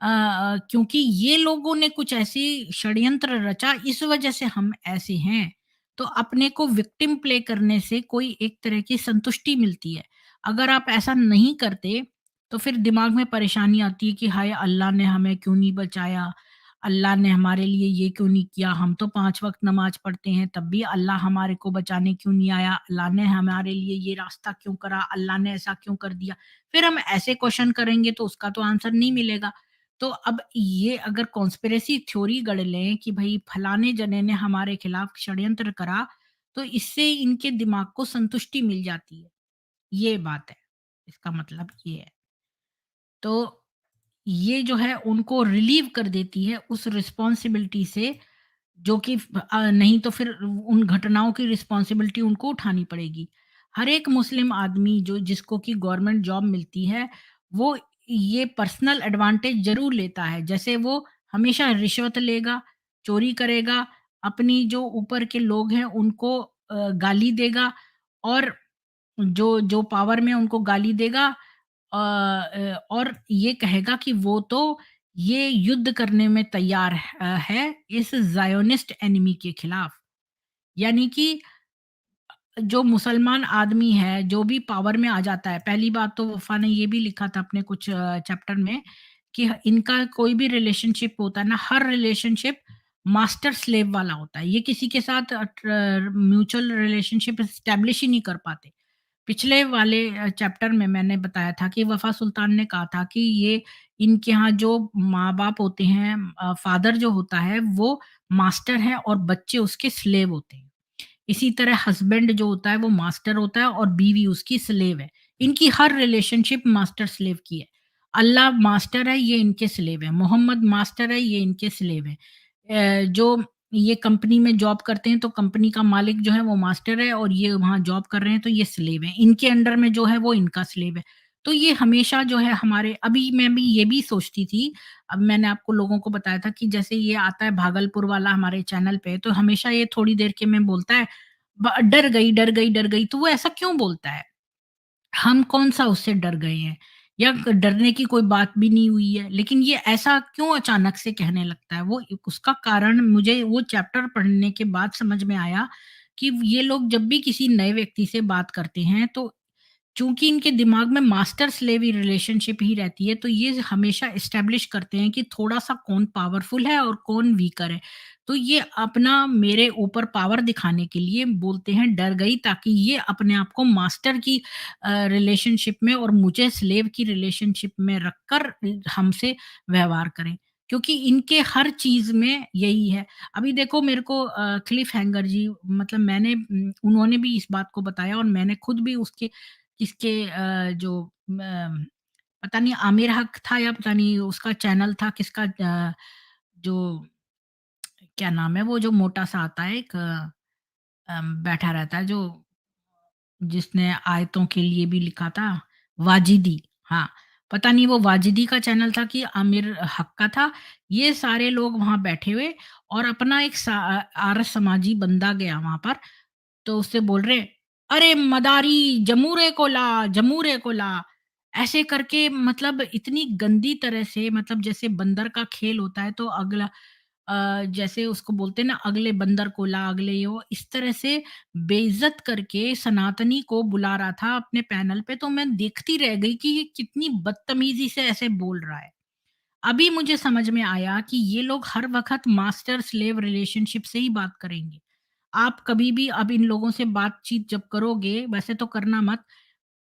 क्योंकि ये लोगों ने कुछ ऐसी षड्यंत्र रचा, इस वजह से हम ऐसे हैं। तो अपने को विक्टिम प्ले करने से कोई एक तरह की संतुष्टि मिलती है। अगर आप ऐसा नहीं करते, तो फिर दिमाग में परेशानी आती है कि हाय अल्लाह ने हमें क्यों नहीं बचाया? अल्लाह ने हमारे लिए ये क्यों नहीं किया? हम तो 5 वक़्त नमाज़ पढ़ते हैं, तब भी अल्लाह हमारे को बचाने क्यों नहीं आया? अल्लाह ने हमारे लिए ये रास्ता क्यों करा? अल्लाह ने ऐसा क्यों कर दिया? फिर हम ऐसे क्वेश्चन करेंगे तो उसका तो आंसर नहीं मिलेगा। तो अब ये अगर कॉन्स्पिरेसी थ्योरी गढ़ लें कि भई फलाने जने ने हमारे खिलाफ षड्यंत्र करा, तो इससे इनके दिमाग को संतुष्टि मिल जाती है। ये बात है। इसका मतलब ये है। तो ये जो है उनको रिलीव कर देती है उस रिस्पॉन्सिबिलिटी से, जो कि नहीं तो फिर उन घटनाओं की रिस्पॉन्सिबिलिटी उनको उठानी पड़ेगी। हर एक मुस्लिम आदमी जो जिसको कि गवर्नमेंट जॉब मिलती है, वो ये पर्सनल एडवांटेज ज़रूर लेता है। जैसे वो हमेशा रिश्वत लेगा, चोरी करेगा, अपनी जो ऊपर के लोग हैं उनको गाली देगा, और जो जो पावर में उनको गाली देगा, और ये कहेगा कि वो तो ये युद्ध करने में तैयार है इस ज़ायोनिस्ट एनिमी के खिलाफ। यानी कि जो मुसलमान आदमी है, जो भी पावर में आ जाता है, पहली बात तो वफ़ा ने ये भी लिखा था अपने कुछ चैप्टर में कि इनका कोई भी रिलेशनशिप होता है ना, हर रिलेशनशिप मास्टर स्लेव वाला होता है। ये किसी के साथ म्यूचुअल रिलेशनशिप एस्टेब्लिश ही नहीं कर पाते। पिछले वाले चैप्टर में मैंने बताया था कि वफ़ा सुल्तान ने कहा था कि ये इनके यहाँ जो माँ-बाप होते हैं, फादर जो होता है वो मास्टर है और बच्चे उसके स्लेव होते हैं। इसी तरह हस्बैंड जो होता है वो मास्टर होता है और बीवी उसकी स्लेव है। इनकी हर रिलेशनशिप मास्टर स्लेव की है। अल्लाह मास्टर है, ये इनके स्लेव हैं। मोहम्मद मास्टर है, ये इनके स्लेव हैं। जो ये कंपनी में जॉब करते हैं तो कंपनी का मालिक जो है वो मास्टर है और ये वहाँ जॉब कर रहे हैं तो ये स्लेव हैं। इनके अंडर में जो है वो इनका स्लेव है। तो ये हमेशा जो है हमारे अभी मैं भी ये भी सोचती थी, अब मैंने आपको लोगों को बताया था कि जैसे ये आता है भागलपुर वाला हमारे चैनल पे, तो हमेशा ये थोड़ी देर के में बोलता है डर गई, डर गई, डर गई। तो वो ऐसा क्यों बोलता है? हम कौन-सा उससे डर गए हैं? या डरने की कोई बात भी नहीं हुई है, लेकिन ये ऐसा क्यों अचानक से कहने लगता है? वो उसका कारण मुझे वो चैप्टर पढ़ने के बाद समझ में आया कि ये लोग जब भी किसी नए व्यक्ति से बात करते हैं, तो चूँकि इनके दिमाग में मास्टर स्लेवी रिलेशनशिप ही रहती है, तो ये हमेशा एस्टेब्लिश करते हैं कि थोड़ा-सा कौन पावरफुल है और कौन वीकर है। तो ये अपना मेरे ऊपर पावर दिखाने के लिए बोलते हैं डर गई, ताकि ये अपने आप को मास्टर की रिलेशनशिप में और मुझे स्लेव की रिलेशनशिप में रखकर हमसे व्यवहार करें। क्योंकि इनके हर चीज़ में यही है। अभी देखो मेरे को क्लिफ हैंगर जी, मतलब मैंने उन्होंने भी इस बात को बताया और मैंने खुद भी उसके किसके जो पता नहीं आमिर हक था या पता नहीं उसका चैनल था किसका, जो क्या नाम है वो जो मोटा-सा आता है एक, बैठा रहता है जो जिसने आयतों के लिए भी लिखा था, वाजिदी, हाँ, पता नहीं वो वाजिदी का चैनल था कि आमिर हक का था। ये सारे लोग वहाँ बैठे हुए और अपना एक आर्य समाजी बंदा गया वहाँ पर, तो उससे बोल रहे, "अरे मदारी जमूरे को ला, जमूरे को ला।" ऐसे करके मतलब इतनी गंदी तरह से, मतलब जैसे बंदर का खेल होता है तो अगला जैसे उसको बोलते हैं ना अगले बंदर को ला, अगले ये वो, इस तरह से बेइज़्ज़त करके सनातनी को बुला रहा था अपने पैनल पे, तो मैं देखती रह गई कि ये कितनी बदतमीज़ी से ऐसे बोल रहा है। अभी मुझे समझ में आया कि ये लोग हर वक़्त मास्टर स्लेव रिलेशनशिप से ही बात करेंगे। आप कभी भी अब इन लोगों से बातचीत जब करोगे, वैसे तो करना मत,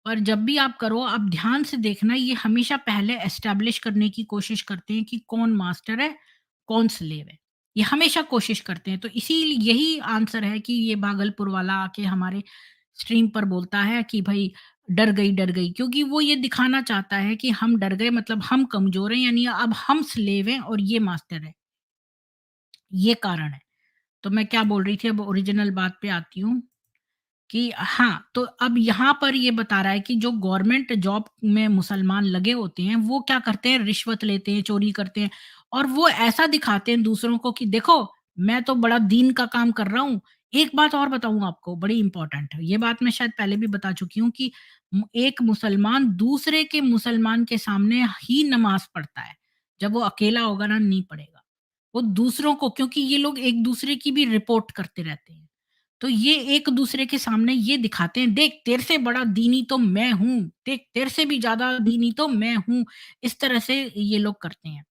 पर जब भी आप करो, आप ध्यान से देखना, ये हमेशा पहले एस्टेब्लिश करने की कोशिश करते हैं कि कौन मास्टर है, कौन स्लेव है। ये हमेशा कोशिश करते हैं। तो यही आंसर है कि ये भागलपुर वाला आके हमारे स्ट्रीम पर बोलता है कि भई डर गई, क्योंकि वो ये दिखाना चाहता है कि हम डर गए मतलब हम कमज़ोर हैं, यानी अब हम स्लेव हैं और ये मास्टर है। ये कारण है। तो मैं क्या बोल रही थी, अब ओरिजिनल बात पे आती हूँ कि हाँ, तो अब यहाँ पर ये बता रहा है कि जो गवर्नमेंट जॉब में मुसलमान लगे होते हैं, वो क्या करते हैं, रिश्वत लेते हैं, चोरी करते हैं और वो ऐसा दिखाते हैं दूसरों को कि देखो, मैं तो बड़ा दीन का काम कर रहा हूँ। एक बात और बताऊँ आपको, बड़ी इम्पोर्टेंट है, ये बात मैं शायद पहले भी बता चुकी हूँ कि एक मुसलमान दूसरे के मुसलमान के सामने ही नमाज़ पढ़ता है। जब वो अकेला होगा ना, नहीं पढ़ेगा। वो दूसरों को, क्योंकि ये लोग एक-दूसरे की भी रिपोर्ट करते रहते हैं। तो ये एक दूसरे के सामने ये दिखाते हैं, देख तेरे से बड़ा दीनी तो मैं हूँ, देख तेरे से भी ज़्यादा दीनी तो मैं हूँ। इस तरह से ये लोग करते हैं।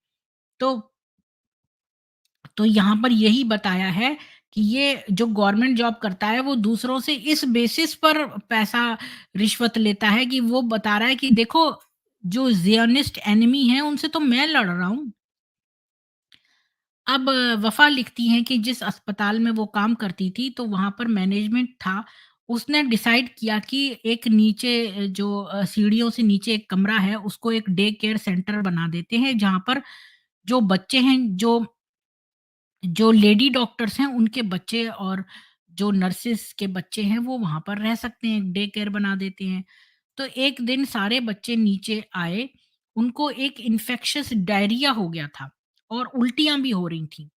तो यहाँ पर यही बताया है कि ये जो गवर्नमेंट जॉब करता है, वो दूसरों से इस बेसिस पर पैसा रिश्वत लेता है कि वो बता रहा है कि देखो, जो ज़ियोनिस्ट एनिमी है उनसे तो मैं लड़ रहा हूँ। अब वफ़ा लिखती हैं कि जिस अस्पताल में वो काम करती थी, तो वहाँ पर मैनेजमेंट था। उसने डिसाइड किया कि एक नीचे जो सीढ़ियों से नीचे एक कमरा है, उसको एक डे केयर सेंटर बना देते हैं, जहाँ पर जो बच्चे हैं, जो लेडी डॉक्टर्स हैं, उनके बच्चे और जो नर्सेस के बच्चे हैं, वो वहाँ पर रह सकते हैं, डे केयर बना देते हैं। तो एक दिन सारे बच्चे नीचे आए, उनको एक इन्फेक्शियस डायरिया हो गया था और उल्टियाँ भी हो रही थीं।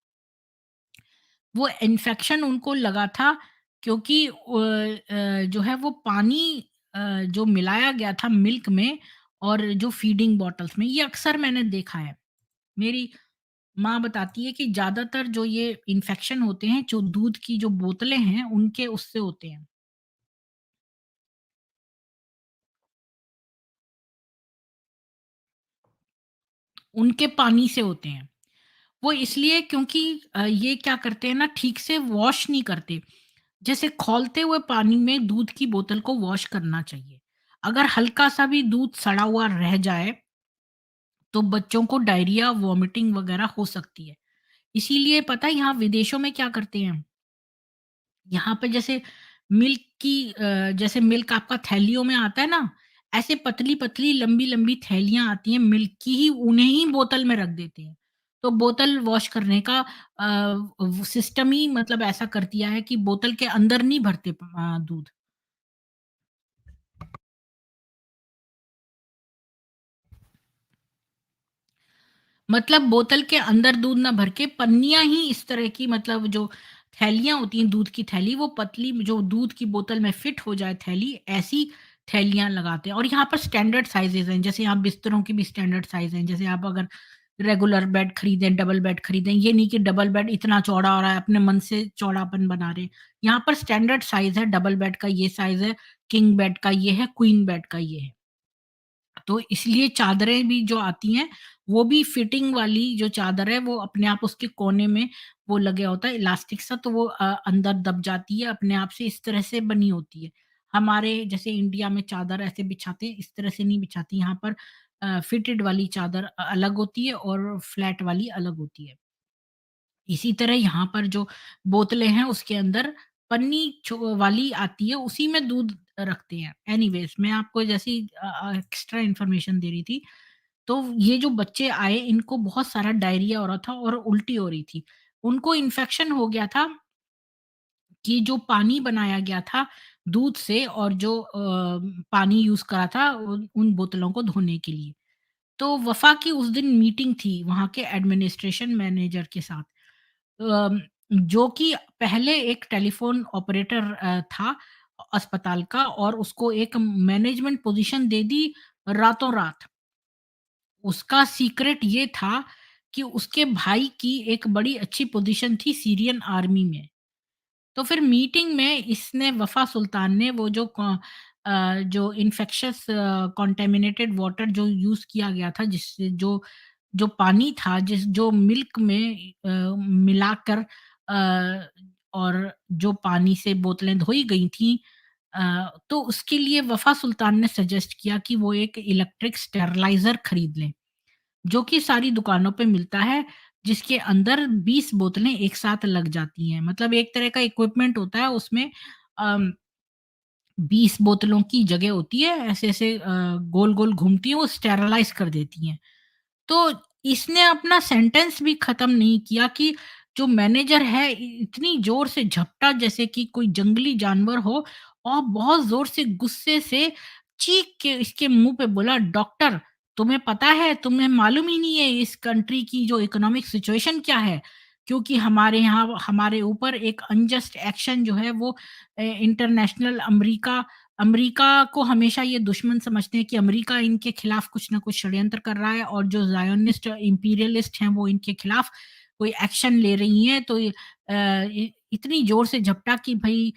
वो इन्फेक्शन उनको लगा था क्योंकि जो है वो पानी जो मिलाया गया था मिल्क में और जो फीडिंग बॉटल्स में, ये अक्सर मैंने देखा है। मेरी माँ बताती है कि ज़्यादातर जो ये इन्फेक्शन होते हैं, जो दूध की जो बोतलें हैं, उनके उससे होते हैं, उनके पानी से होते हैं। वो इसलिए क्योंकि ये क्या करते हैं ना, ठीक से वॉश नहीं करते। जैसे खौलते हुए पानी में दूध की बोतल को वॉश करना चाहिए। अगर हल्का-सा भी दूध सड़ा हुआ रह जाए, तो बच्चों को डायरिया, वॉमिटिंग वगैरह हो सकती है। इसीलिए पता है यहाँ विदेशों में क्या करते हैं, यहाँ पे जैसे मिल्क की जैसे मिल्क आपका थैलियों में आता है ना, ऐसे पतली-पतली, लंबी-लंबी थैलियाँ आती हैं मिल्क की ही, उन्हें ही बोतल में रख देते हैं। तो बोतल वॉश करने का वो सिस्टम ही मतलब ऐसा कर दिया है कि बोतल के अंदर नहीं भरते दूध। मतलब बोतल के अंदर दूध ना भर के पन्नियाँ ही इस तरह की, मतलब जो थैलियाँ होती हैं दूध की थैली, वो पतली जो दूध की बोतल में फिट हो जाए थैली, ऐसी थैलियाँ लगाते हैं। और यहाँ पर स्टैंडर्ड साइज़ेज़ हैं, जैसे यहाँ बिस्तरों की भी स्टैंडर्ड साइज़ हैं। जैसे आप अगर रेगुलर बेड खरीदें, डबल बेड खरीदें, ये नहीं कि डबल बेड इतना चौड़ा हो रहा है, अपने मन से चौड़ापन बना रहे हैं। यहाँ पर स्टैंडर्ड साइज़ है, डबल बेड का ये साइज़ है, किंग बेड का ये है, क्वीन बेड का ये है। तो इसलिए चादरें भी जो आती हैं, वो भी फिटिंग वाली जो चादर है, वो अपने आप उसके कोने में वो लगे होता है इलास्टिक सा, तो वो अंदर दब जाती है अपने आप से, इस तरह से बनी होती है। हमारे जैसे इंडिया में चादर ऐसे बिछाते हैं, इस तरह से नहीं बिछाती, यहाँ पर फिटेड वाली चादर अलग होती है और फ्लैट वाली अलग होती है। इसी तरह यहाँ पर जो बोतलें हैं उसके अंदर पन्नी वाली आती है, उसी में दूध रखते हैं। एनीवेज़ मैं आपको जैसी एक्स्ट्रा इन्फॉर्मेशन दे रही थी। तो ये जो बच्चे आए, इनको बहुत सारा डायरिया हो रहा था और उल्टी हो रही थी। उनको इन्फेक्शन हो गया था कि जो पानी बनाया गया था दूध से और जो पानी यूज़ करा था उन उन बोतलों को धोने के लिए। तो वफ़ा की उस दिन मीटिंग थी वहाँ के एडमिनिस्ट्रेशन मैनेजर के साथ। जो कि पहले एक टेलीफ़ोन ऑपरेटर था अस्पताल का, और उसको एक मैनेजमेंट पोज़ीशन दे दी रातों-रात। उसका सीक्रेट ये था कि उसके भाई की एक बड़ी अच्छी पोज़ीशन थी सीरियन आर्मी में। तो फिर मीटिंग में इसने, वफ़ा सुल्तान ने, वो जो इन्फेक्शियस कंटामिनेटेड वाटर जो यूज़ किया गया था, जिससे जो जो पानी था, जो मिल्क में मिलाकर और जो पानी से बोतलें धोई गई थीं, तो उसके लिए वफ़ा सुल्तान ने सजेस्ट किया कि वो एक इलेक्ट्रिक स्टेरिलाइज़र खरीद लें, जो कि सारी दुकानों पे मिलता है, जिसके अंदर 20 बोतलें एक साथ लग जाती हैं। मतलब एक तरह का इक्विपमेंट होता है, उसमें अम, 20 बोतलों की जगह होती है, ऐसे-ऐसे गोल-गोल घूमती हैं, वो स्टेरिलाइज़ कर देती हैं। तो इसने अपना सेंटेंस भी खत्म नहीं किया कि जो मैनेजर है इतनी ज़ोर से झपटा जैसे कि कोई जंगली जानवर हो और बहुत ज़ोर से गुस्से से चीख के इसके मुँह पे बोला, "डॉक्टर, तुम्हें पता है, तुम्हें मालूम ही नहीं है इस कंट्री की जो इकोनॉमिक सिचुएशन क्या है? क्योंकि हमारे यहाँ हमारे ऊपर एक अनजस्ट एक्शन जो है वो इंटरनेशनल अमेरिका अमेरिका को हमेशा ये दुश्मन समझते हैं कि अमेरिका इनके खिलाफ कुछ ना कुछ षड्यंत्र कर रहा है और जो ज़ायोनिस्ट इंपीरियलिस्ट हैं वो इनके खिलाफ कोई एक्शन ले रही हैं। तो ये इतनी ज़ोर से झपटा कि भई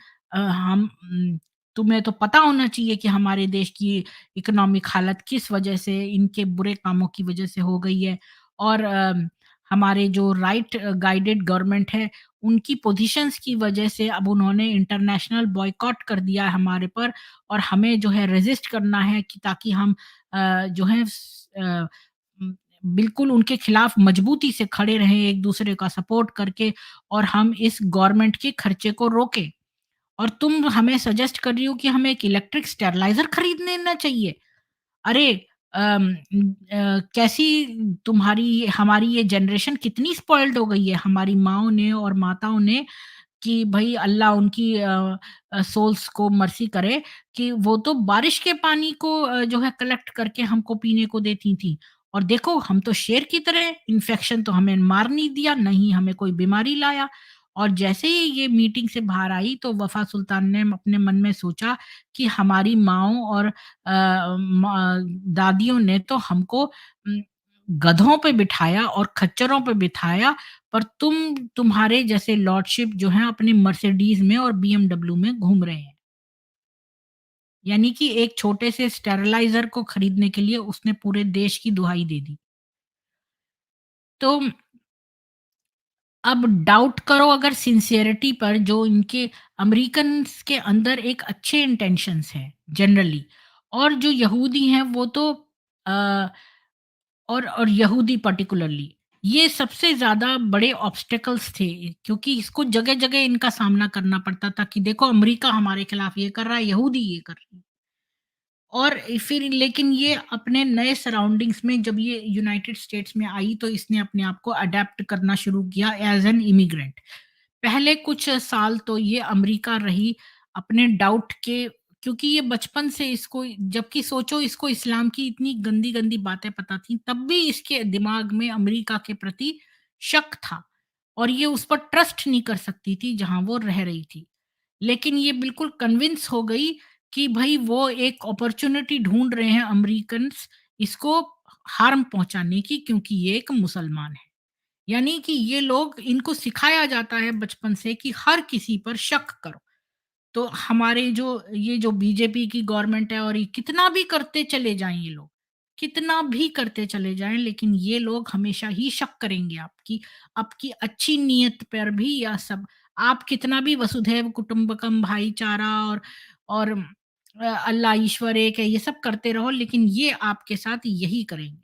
तुम्हें तो पता होना चाहिए कि हमारे देश की इकोनॉमिक हालत किस वजह से इनके बुरे कामों की वजह से हो गई है और हमारे जो राइट गाइडेड गवर्नमेंट है उनकी पोजीशंस की वजह से अब उन्होंने इंटरनेशनल बॉयकॉट कर दिया है हमारे पर और हमें जो है रेजिस्ट करना है कि ताकि हम जो है उम, बिल्कुल उनके खिलाफ मजबूती से खड़े रहें एक दूसरे का सपोर्ट करके और हम इस गवर्नमेंट के खर्चे को रोकें। और तुम हमें सजेस्ट कर रही हो कि हमें एक इलेक्ट्रिक स्टेरलाइज़र खरीद लेना चाहिए। अरे! कैसी तुम्हारी हमारी ये जनरेशन कितनी स्पॉइल्ड हो गई है, हमारी माँओं ने और माताओं ने कि भई अल्लाह उनकी सोल्स को मर्सी करे कि वो तो बारिश के पानी को जो है कलेक्ट करके हमको पीने को देती थीं। और देखो हम तो शेर की तरह इन्फेक्शन तो हमें मार नहीं दिया, ना ही हमें कोई बीमारी लाया। और जैसे ही ये मीटिंग से बाहर आई तो वफ़ा सुल्तान ने अपने मन में सोचा कि हमारी माँओं और दादियों ने तो हमको गधों पे बिठाया और खच्चरों पे बिठाया पर तुम्हारे जैसे लॉर्डशिप जो हैं अपनी मर्सिडीज़ में और बीएमडब्ल्यू में घूम रहे हैं। यानी कि एक छोटे से स्टेरिलाइज़र को खरीदने के लिए उसने पूरे देश की दुहाई दे दी। तो अब डाउट करो अगर सिंसियरिटी पर जो इनके अमेरिकन्स के अंदर एक अच्छे इंटेंशंस हैं जनरली और जो यहूदी हैं वो तो अ, और यहूदी पर्टिकुलरली ये सबसे ज़्यादा बड़े ऑब्स्टेकल्स थे क्योंकि इसको जगह-जगह इनका सामना करना पड़ता था कि देखो अमेरिका हमारे खिलाफ ये कर रहा है, यहूदी ये कर रहे हैं। और फिर लेकिन ये अपने नए सराउंडिंग्स में जब ये यूनाइटेड स्टेट्स में आई तो इसने अपने आप को अडैप्ट करना शुरू किया एज़ एन इमिग्रेंट। पहले कुछ साल तो ये अमेरिका रही अपने डाउट के क्योंकि ये बचपन से इसको जबकि सोचो इसको इस्लाम की इतनी गंदी-गंदी बातें पता थी, तब भी इसके दिमाग में अमेरिका के प्रति शक था और ये उस पर ट्रस्ट नहीं कर सकती थी जहाँ वो रह रही थी। लेकिन ये बिल्कुल कन्विंस हो गई कि भई वो एक अपॉर्च्युनिटी ढूँढ रहे हैं अमेरिकन्स इसको हार्म पहुँचाने की क्योंकि ये एक मुसलमान है। यानी कि ये लोग इनको सिखाया जाता है बचपन से कि हर किसी पर शक करो। तो हमारे जो ये जो बीजेपी की गवर्नमेंट है और ये कितना भी करते चले जाएँ ये लोग, कितना भी करते चले जाएँ लेकिन ये लोग हमेशा ही शक करेंगे आपकी, आपकी अच्छी नीयत पर भी या सब आप कितना भी वसुधैव कुटुंबकम भाईचारा और अल्लाह ईश्वर एक है ये सब करते रहो लेकिन ये आपके साथ यही करेंगे।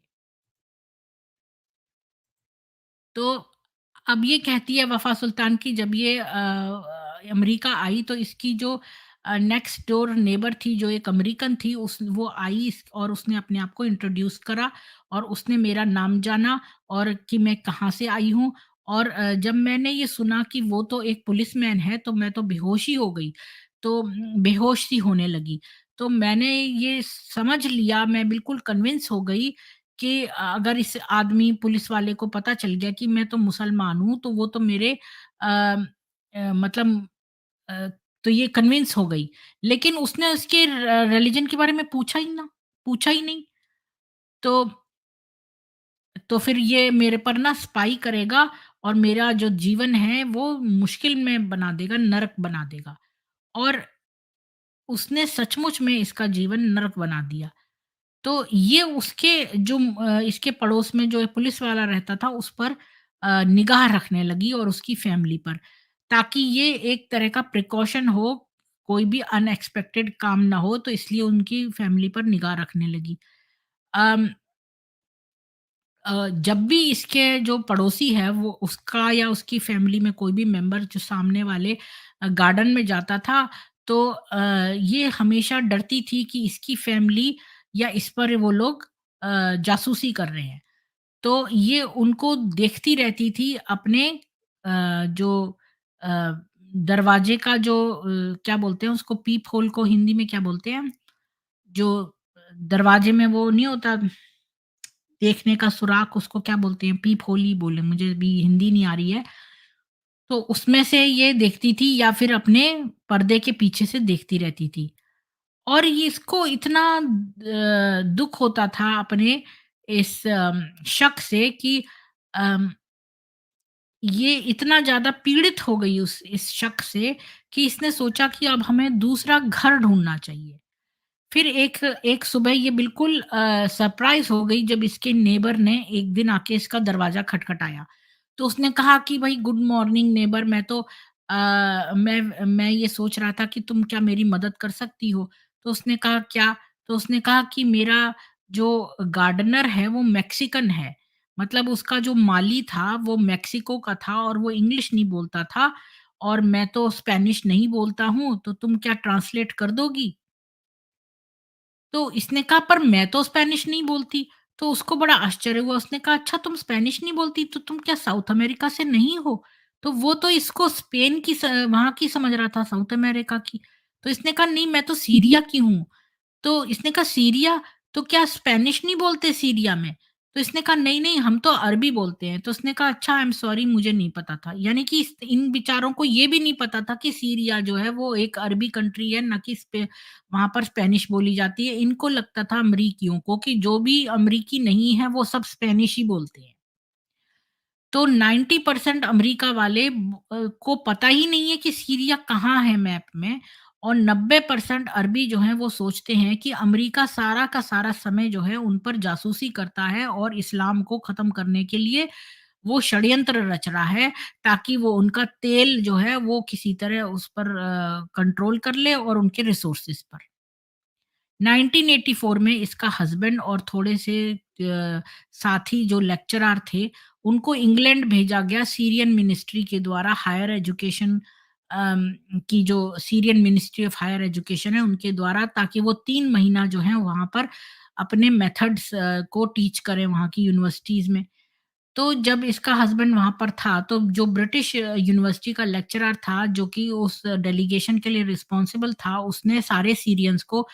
तो अब ये कहती है वफ़ा सुल्तान की जब ये अमेरिका आई तो इसकी जो नेक्स्ट डोर नेबर थी जो एक अमेरिकन थी उस वो आई और उसने अपने आप को इंट्रोड्यूस करा और उसने मेरा नाम जाना और कि मैं कहाँ से आई हूँ और जब मैंने ये सुना कि वो तो एक पुलिसमैन है तो मैं तो बेहोश ही हो गई तो बेहोश सी होने लगी तो मैंने ये समझ लिया मैं बिल्कुल कन्विंस हो गई कि अगर इस आदमी पुलिस वाले को पता चल गया कि मैं तो मुसलमान हूँ, तो वो तो मेरे मतलब अ, तो ये कन्विंस हो गई। लेकिन उसने उसके रिलिजन के बारे में पूछा ही नहीं। तो तो फिर ये मेरे पर ना स्पाई करेगा और मेरा जो जीवन है वो मुश्किल में बना देगा, नरक बना देगा। और उसने सचमुच में इसका जीवन नरक बना दिया। तो ये उसके जो इसके पड़ोस में जो पुलिस वाला रहता था उस पर निगाह रखने लगी और उसकी फैमिली पर, ताकि ये एक तरह का प्रिकॉशन हो, कोई भी अनएक्सपेक्टेड काम ना हो तो इसलिए उनकी फैमिली पर निगाह रखने लगी। अम जब भी इसके जो पड़ोसी है वो उसका या उसकी फैमिली में कोई भी मेंबर जो सामने वाले गार्डन में जाता था तो ये हमेशा डरती थी कि इसकी फैमिली या इस पर वो लोग जासूसी कर रहे हैं। तो ये उनको देखती रहती थी अपने जो अ, दरवाजे का जो क्या बोलते हैं उसको, पीप होल को हिंदी में क्या बोलते हैं? जो दरवाजे में वो नहीं होता देखने का सुराख, उसको क्या बोलते हैं? पीप होल ही बोले, मुझे भी हिंदी नहीं आ रही है। तो उसमें से ये देखती थी या फिर अपने पर्दे के पीछे से देखती रहती थी। और ये इसको इतना दुःख होता था अपने इस शक से कि अम, ये इतना ज़्यादा पीड़ित हो गई उस इस शक से कि इसने सोचा कि अब हमें दूसरा घर ढूँढना चाहिए। फिर एक एक सुबह ये बिल्कुल सरप्राइज़ हो गई जब इसके नेबर ने एक दिन आके इसका दरवाज़ा खटखटाया। तो उसने कहा कि भई गुड मॉर्निंग नेबर, मैं तो मैं ये सोच रहा था कि तुम क्या मेरी मदद कर सकती हो? तो उसने कहा क्या? तो उसने कहा कि मेरा जो गार्डनर है वो मेक्सिकन है। मतलब उसका जो माली था वो मेक्सिको का था और वो इंग्लिश नहीं बोलता था और मैं तो स्पेनिश नहीं बोलता हूँ, तो तुम क्या ट्रांसलेट कर दोगी? तो इसने कहा पर मैं तो स्पेनिश नहीं बोलती। तो उसको बड़ा आश्चर्य हुआ, उसने कहा अच्छा तुम स्पेनिश नहीं बोलती तो तुम क्या साउथ अमेरिका से नहीं हो? तो वो तो इसको स्पेन की वहाँ की समझ रहा था, साउथ अमेरिका की। तो इसने कहा नहीं, मैं तो सीरिया की हूँ। तो इसने कहा सीरिया, तो क्या स्पेनिश नहीं बोलते सीरिया में? तो इसने कहा नहीं, नहीं हम तो अरबी बोलते हैं। तो उसने कहा अच्छा आई एम सॉरी, मुझे नहीं पता था। यानी कि इन बेचारों को ये भी नहीं पता था कि सीरिया जो है वो एक अरबी कंट्री है, ना कि वहाँ पर स्पेनिश बोली जाती है। इनको लगता था अमरीकियों को कि जो भी अमरीकी नहीं है वो सब स्पेनिश ही बोलते हैं। तो 90% अमेरिका वाले को पता ही नहीं है कि सीरिया कहाँ है मैप में, और 90% अरबी जो हैं वो सोचते हैं कि अमेरिका सारा का सारा समय जो है उन पर जासूसी करता है और इस्लाम को ख़त्म करने के लिए वो षड्यंत्र रच रहा है, ताकि वो उनका तेल जो है वो किसी तरह उस पर कंट्रोल कर ले और उनके रिसोर्सेज़ पर। 1984 में इसका हस्बैंड और थोड़े से साथी जो लेक्चरर थे, उनको इंग्लैंड भेजा गया सीरियन मिनिस्ट्री के द्वारा, हायर एजुकेशन की जो Syrian ministry of higher education है उनके द्वारा, ताकि वो 3 महीना जो है वहाँ पर अपने मेथड्स को टीच करें वहाँ की यूनिवर्सिटीज़ में। तो जब इसका हस्बैंड वहाँ पर था, तो जो ब्रिटिश यूनिवर्सिटी का लेक्चरर था, जो कि उस डेलीगेशन के लिए रिस्पॉन्सिबल था, उसने सारे सीरियंस को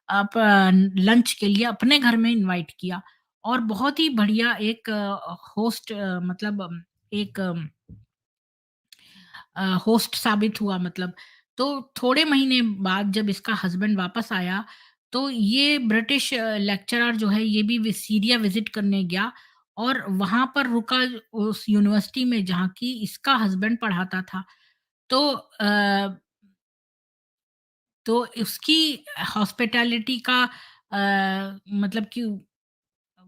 आप लंच के लिए अपने घर में इनवाइट किया और बहुत ही बढ़िया एक होस्ट मतलब एक होस्ट साबित हुआ मतलब। तो थोड़े महीने बाद जब इसका हस्बैंड वापस आया, तो ये ब्रिटिश लेक्चरर जो है ये भी सीरिया विजिट करने गया और वहां पर रुका उस यूनिवर्सिटी में जहाँ की इसका हस्बैंड पढ़ाता था। तो तो उसकी हॉस्पिटैलिटी का मतलब कि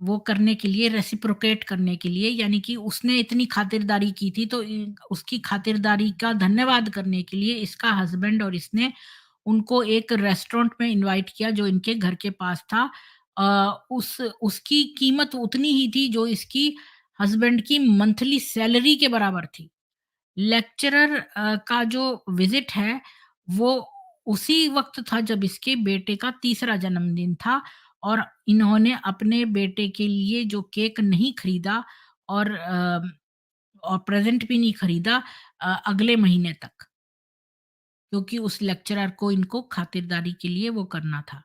वो करने के लिए, रेसिप्रोकेट करने के लिए, यानी कि उसने इतनी खातिरदारी की थी, तो उसकी खातिरदारी का धन्यवाद करने के लिए इसका हस्बैंड और इसने उनको एक रेस्टोरेंट में इनवाइट किया जो इनके घर के पास था। उस उसकी कीमत उतनी ही थी जो इसकी हस्बैंड की मंथली सैलरी के बराबर थी। लेक्चरर का जो विजिट है वो उसी वक्त था जब इसके बेटे का तीसरा जन्मदिन था और इन्होंने अपने बेटे के लिए जो केक नहीं खरीदा और प्रेजेंट भी नहीं खरीदा अगले महीने तक, क्योंकि उस लेक्चरर को इनको खातिरदारी के लिए वो करना था।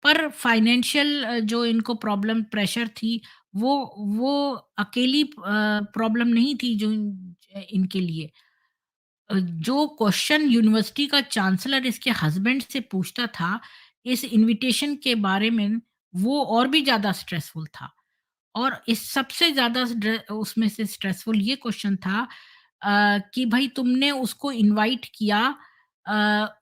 पर फाइनेंशियल जो इनको प्रॉब्लम प्रेशर थी, वो वो अकेली प्रॉब्लम नहीं थी जो इनके लिए। जो क्वेश्चन यूनिवर्सिटी का चांसलर इसके हस्बैंड से पूछता था इस इनविटेशन के बारे में, वो और भी ज़्यादा स्ट्रेसफुल था। और इस सबसे ज़्यादा उसमें से स्ट्रेसफुल ये क्वेश्चन था कि भाई तुमने उसको इनवाइट किया,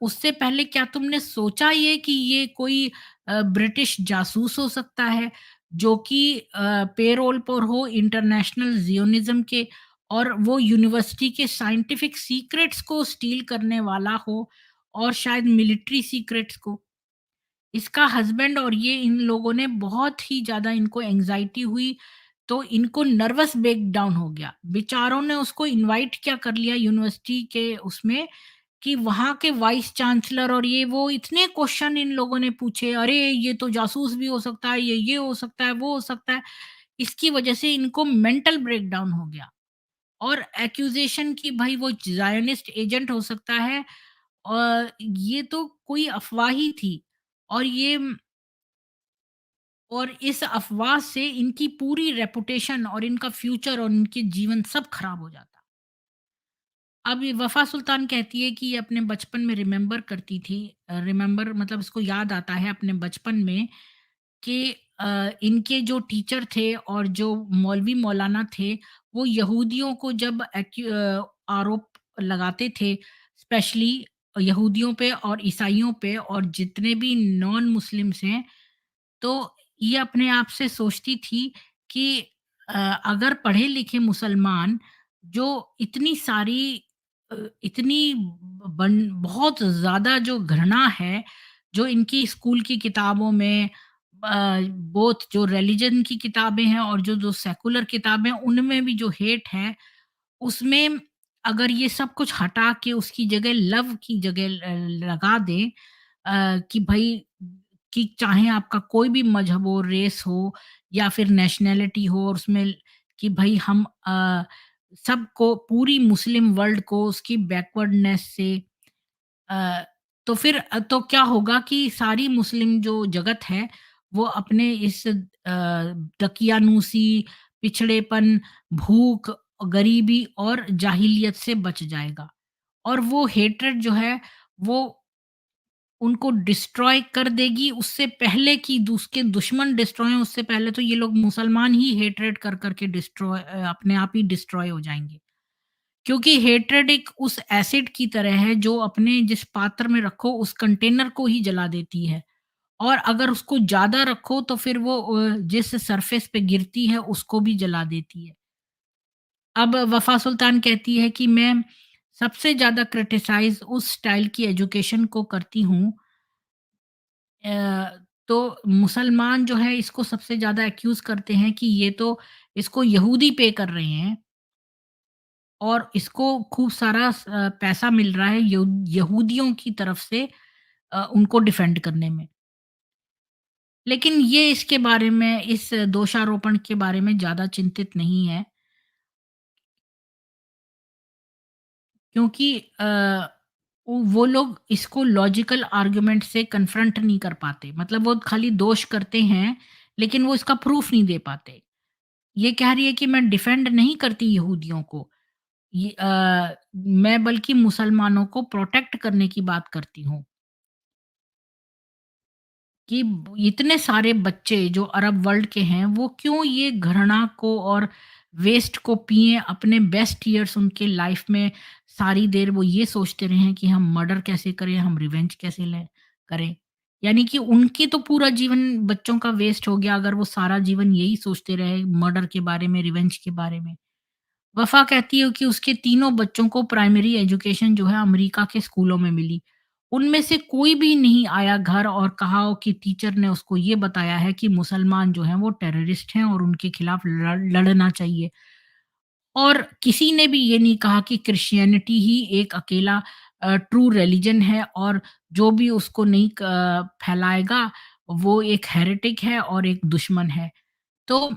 उससे पहले क्या तुमने सोचा ये कि ये कोई ब्रिटिश जासूस हो सकता है जो कि पेरोल पर हो इंटरनेशनल जियोनिज्म के, और वो यूनिवर्सिटी के साइंटिफिक सीक्रेट्स को स्टील करने वाला हो और शायद मिलिट्री सीक्रेट्स को। इसका हस्बैंड और ये इन लोगों ने बहुत ही ज़्यादा इनको एंग्ज़ायटी हुई, तो इनको नर्वस ब्रेकडाउन हो गया। बेचारों ने उसको इनवाइट क्या कर लिया यूनिवर्सिटी के उसमें कि वहाँ के वाइस चांसलर और ये वो इतने क्वेश्चन इन लोगों ने पूछे, अरे! ये तो जासूस भी हो सकता है, ये हो सकता है, वो हो सकता है। इसकी वजह से इनको मेंटल ब्रेकडाउन हो गया। और एक्यूज़ेशन कि भाई वो ज़ायोनिस्ट एजेंट हो सकता है, ये तो कोई अफ़वाह ही थी। और और इस अफ़वाह से इनकी पूरी रेपुटेशन और इनका फ्यूचर और इनके जीवन सब खराब हो जाता। अब ये वफ़ा सुल्तान कहती है कि ये अपने बचपन में रिमेंबर करती थी, रिमेंबर मतलब इसको याद आता है अपने बचपन में कि इनके जो टीचर थे और जो मौलवी मौलाना थे, वो यहूदियों को जब आरोप लगाते थे, स्पेशली यहूदियों पे और ईसाइयों पे और जितने भी नॉन मुस्लिम्स हैं, तो ये अपने आप से सोचती थी कि अगर पढ़े लिखे मुसलमान जो इतनी सारी इतनी बहुत ज़्यादा जो घृणा है, जो इनकी स्कूल की किताबों में, बोथ जो रिलीजन की किताबें हैं और जो जो सेकुलर किताबें उनमें भी जो हेट है, उसमें अगर ये सब कुछ हटा के उसकी जगह लव की जगह लगा दें, कि भाई कि चाहे आपका कोई भी मज़हब हो, रेस हो या फिर नेशनैलिटी हो, और उसमें कि भई हम सबको पूरी मुस्लिम वर्ल्ड को उसकी बैकवर्डनेस से, अ, तो फिर तो क्या होगा कि सारी मुस्लिम जो जगत है, वो अपने इस दकियानूसी, पिछड़ेपन, भूख, गरीबी और जाहिलियत से बच जाएगा। और वो हेट्रेड जो है, वो उनको डिस्ट्रॉय कर देगी उससे पहले कि उसके दुश्मन डिस्ट्रॉय हों, उससे पहले तो ये लोग मुसलमान ही हेट्रेड कर कर के अपने आप ही डिस्ट्रॉय हो जाएँगे। क्योंकि हेट्रेड एक उस एसिड की तरह है जो अपने जिस पात्र में रखो उस कंटेनर को ही जला देती है। और अगर उसको ज़्यादा रखो तो फिर वो जिस सरफेस पे गिरती है उसको भी जला देती है। अब वफ़ा सुल्तान कहती है कि मैं सबसे ज़्यादा क्रिटिसाइज़ उस स्टाइल की एजुकेशन को करती हूँ, तो मुसलमान जो है इसको सबसे ज़्यादा एक्यूज़ करते हैं कि ये तो इसको यहूदी पे कर रहे हैं और इसको खूब सारा पैसा मिल रहा है यहूदियों की तरफ से उनको डिफेंड करने में। लेकिन ये इसके बारे में, इस दोषारोपण के बारे में ज़्यादा चिंतित नहीं है, क्योंकि वो लोग इसको लॉजिकल आर्गुमेंट से कन्फ्रंट नहीं कर पाते। मतलब वो खाली दोष करते हैं, लेकिन वो इसका प्रूफ नहीं दे पाते। ये कह रही है कि मैं डिफेंड नहीं करती यहूदियों को। मैं बल्कि मुसलमानों को प्रोटेक्ट करने की बात करती हूँ कि इतने सारे बच्चे जो अरब वर्ल्ड के हैं, वो क्यों ये घृणा को और वेस्ट को पिएँ, अपने बेस्ट ईयर्स उनके लाइफ में सारी देर वो ये सोचते रहे हैं कि हम मर्डर कैसे करें, हम रिवेंज कैसे लें करें। यानी कि उनकी तो पूरा जीवन बच्चों का वेस्ट हो गया अगर वो सारा जीवन यही सोचते रहे मर्डर के बारे में, रिवेंज के बारे में। वफ़ा कहती है कि उसके तीनों बच्चों को प्राइमरी एजुकेशन जो है अमेरिका के स्कूलों में मिली। उनमें से कोई भी नहीं आया घर और कहा हो कि टीचर ने उसको ये बताया है कि मुसलमान जो हैं वो टेररिस्ट हैं और उनके खिलाफ लड़ना चाहिए। और किसी ने भी ये नहीं कहा कि क्रिश्चियनिटी ही एक अकेला ट्रू रिलिजन है और जो भी उसको नहीं फैलाएगा वो एक हेरेटिक है और एक दुश्मन है। तो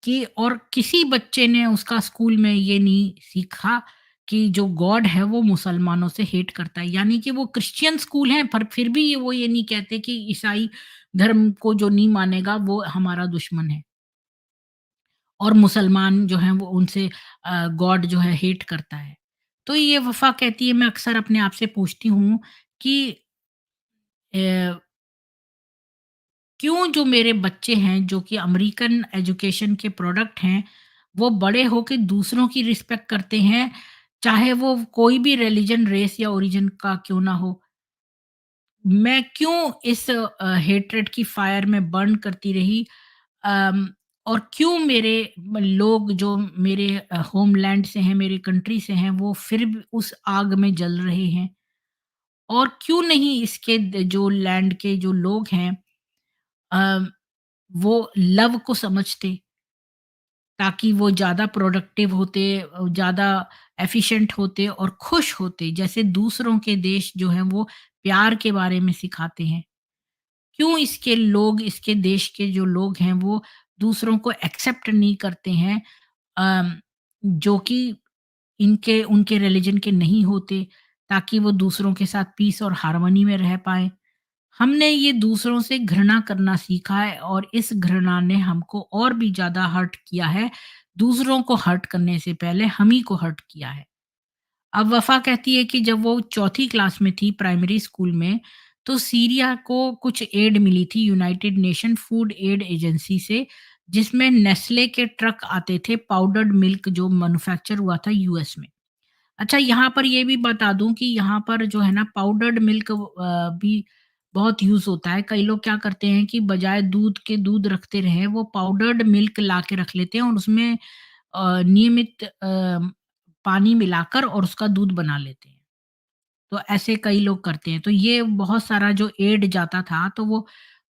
कि और किसी बच्चे ने उसका स्कूल में ये नहीं सीखा कि जो गॉड है वो मुसलमानों से हेट करता है। यानी कि वो क्रिश्चियन स्कूल हैं पर फिर भी वो ये नहीं कहते कि ईसाई धर्म को जो नहीं मानेगा वो हमारा दुश्मन है। और मुसलमान जो हैं वो उनसे गॉड जो है हेट करता है। तो ये वफ़ा कहती है, मैं अक्सर अपने आप से पूछती हूँ कि अ, क्यों जो मेरे बच्चे हैं जो कि अमेरिकन एजुकेशन के प्रोडक्ट हैं, वो बड़े होके दूसरों की रिस्पेक्ट करते हैं, चाहे वो कोई भी रिलिजन, रेस या ओरिजिन का क्यों ना हो। मैं क्यों इस हेट्रेड की फायर में बर्न करती रही, अम, और क्यों मेरे लोग जो मेरे होमलैंड से हैं, मेरे कंट्री से हैं, वो फिर भी उस आग में जल रहे हैं। और क्यों नहीं इसके जो लैंड के जो लोग हैं, अ, वो लव को समझते, ताकि वो ज़्यादा प्रोडक्टिव होते, ज़्यादा एफ़िशिएंट होते और खुश होते, जैसे दूसरों के देश जो हैं वो प्यार के बारे में सिखाते हैं। क्यों इसके लोग, इसके देश के जो लोग हैं वो दूसरों को एक्सेप्ट नहीं करते हैं? अम, जो कि इनके उनके रिलिजन के नहीं होते, ताकि वो दूसरों के साथ पीस और हार्मनी में रह पाएँ। हमने ये दूसरों से घृणा करना सीखा है और इस घृणा ने हमको और भी ज़्यादा हर्ट किया है। दूसरों को हर्ट करने से पहले हम ही को हर्ट किया है। अब वफ़ा कहती है कि जब वो चौथी क्लास में थी प्राइमरी स्कूल में, तो सीरिया को कुछ एड मिली थी United nation food ad agency से, जिसमें नेस्ले के ट्रक आते थे पाउडर्ड मिल्क जो मैन्युफैक्चर हुआ था यूएस में। अच्छा, यहाँ पर ये भी बता दूँ कि यहाँ पर जो है ना पाउडर्ड मिल्क भी बहुत यूज़ होता है। कई लोग क्या करते हैं कि बजाय दूध के दूध रखते रहें, वो पाउडर्ड मिल्क ला के रख लेते हैं और उसमें नियमित पानी मिलाकर और उसका दूध बना लेते हैं। तो ऐसे कई लोग करते हैं। तो ये बहुत सारा जो एड जाता था, तो वो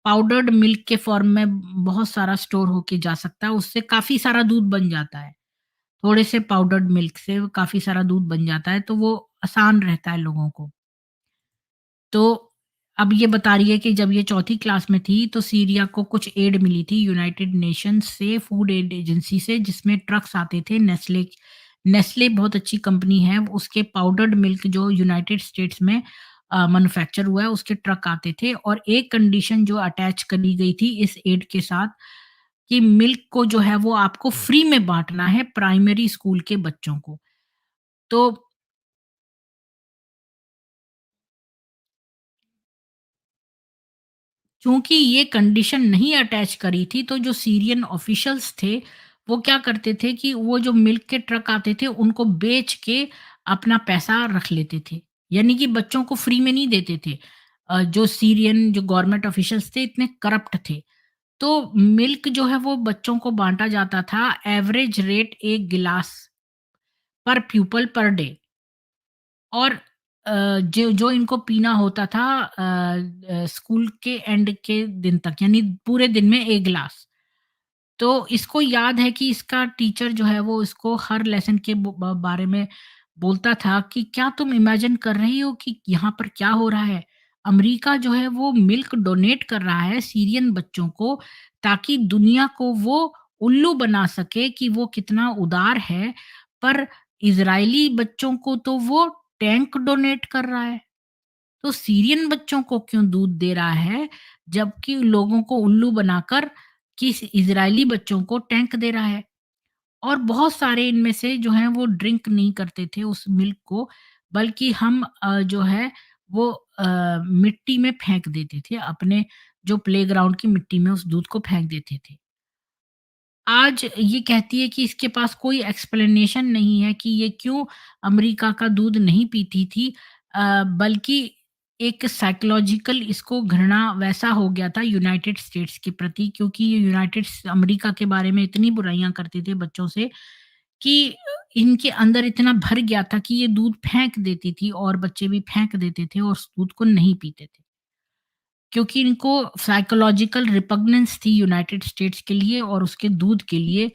पाउडर्ड मिल्क के फॉर्म में बहुत सारा स्टोर होके जा सकता है। उससे काफ़ी सारा दूध बन जाता है। थोड़े से पाउडर्ड मिल्क से काफ़ी सारा दूध बन जाता है, तो वो आसान रहता है लोगों को। तो अब ये बता रही है कि जब ये चौथी क्लास में थी, तो सीरिया को कुछ एड मिली थी यूनाइटेड नेशंस से, फूड एड एजेंसी से, जिसमें ट्रक्स आते थे नेस्ले। नेस्ले बहुत अच्छी कंपनी है, उसके पाउडर्ड मिल्क जो यूनाइटेड स्टेट्स में मैन्युफैक्चर हुआ है, उसके ट्रक आते थे और एक कंडीशन जो अटैच करी गई थी इस एड के साथ, कि मिल्क को जो है वो आपको फ्री में बाँटना है प्राइमरी स्कूल के बच्चों को। तो चूँकि ये कंडीशन नहीं अटैच करी थी, तो जो सीरियन ऑफ़िशियल्स थे, वो क्या करते थे कि वो जो मिल्क के ट्रक आते थे, उनको बेच के अपना पैसा रख लेते थे। यानी कि बच्चों को फ्री में नहीं देते थे। जो सीरियन जो गवर्नमेंट ऑफ़िशियल्स थे, इतने करप्ट थे। तो मिल्क जो है, वो बच्चों को बाँटा जाता था, एवरेज रेट 1 गिलास पर प्यूपल पर डे। और जो जो इनको पीना होता था स्कूल के एंड के दिन तक, यानी पूरे दिन में 1 ग्लास। तो इसको याद है कि इसका टीचर जो है वो इसको हर लेसन के बारे में बोलता था कि क्या तुम इमेजिन कर रही हो कि यहाँ पर क्या हो रहा है? अमेरिका जो है वो मिल्क डोनेट कर रहा है सीरियन बच्चों को, ताकि दुनिया को वो उल्लू बना सके कि वो कितना उदार है, पर इजरायली बच्चों को तो वो टैंक डोनेट कर रहा है। तो सीरियन बच्चों को क्यों दूध दे रहा है, जबकि लोगों को उल्लू बनाकर किस इजरायली बच्चों को टैंक दे रहा है। और बहुत सारे इनमें से जो हैं वो ड्रिंक नहीं करते थे उस मिल्क को, बल्कि हम जो है वो मिट्टी में फेंक देते थे, अपने जो प्लेग्राउंड की मिट्टी में उस दूध को फेंक देते थे। आज ये कहती है कि इसके पास कोई एक्सप्लेनेशन नहीं है कि ये क्यों अमेरिका का दूध नहीं पीती थी, बल्कि एक साइकोलॉजिकल इसको घृणा वैसा हो गया था यूनाइटेड स्टेट्स के प्रति, क्योंकि ये अमेरिका के बारे में इतनी बुराइयां करते थे बच्चों से कि इनके अंदर इतना भर गया था कि ये दूध फेंक देती थी और बच्चे भी फेंक देते थे और उस दूध को नहीं पीते थे, क्योंकि इनको साइकोलॉजिकल रिपग्नेंस थी यूनाइटेड स्टेट्स के लिए और उसके दूध के लिए।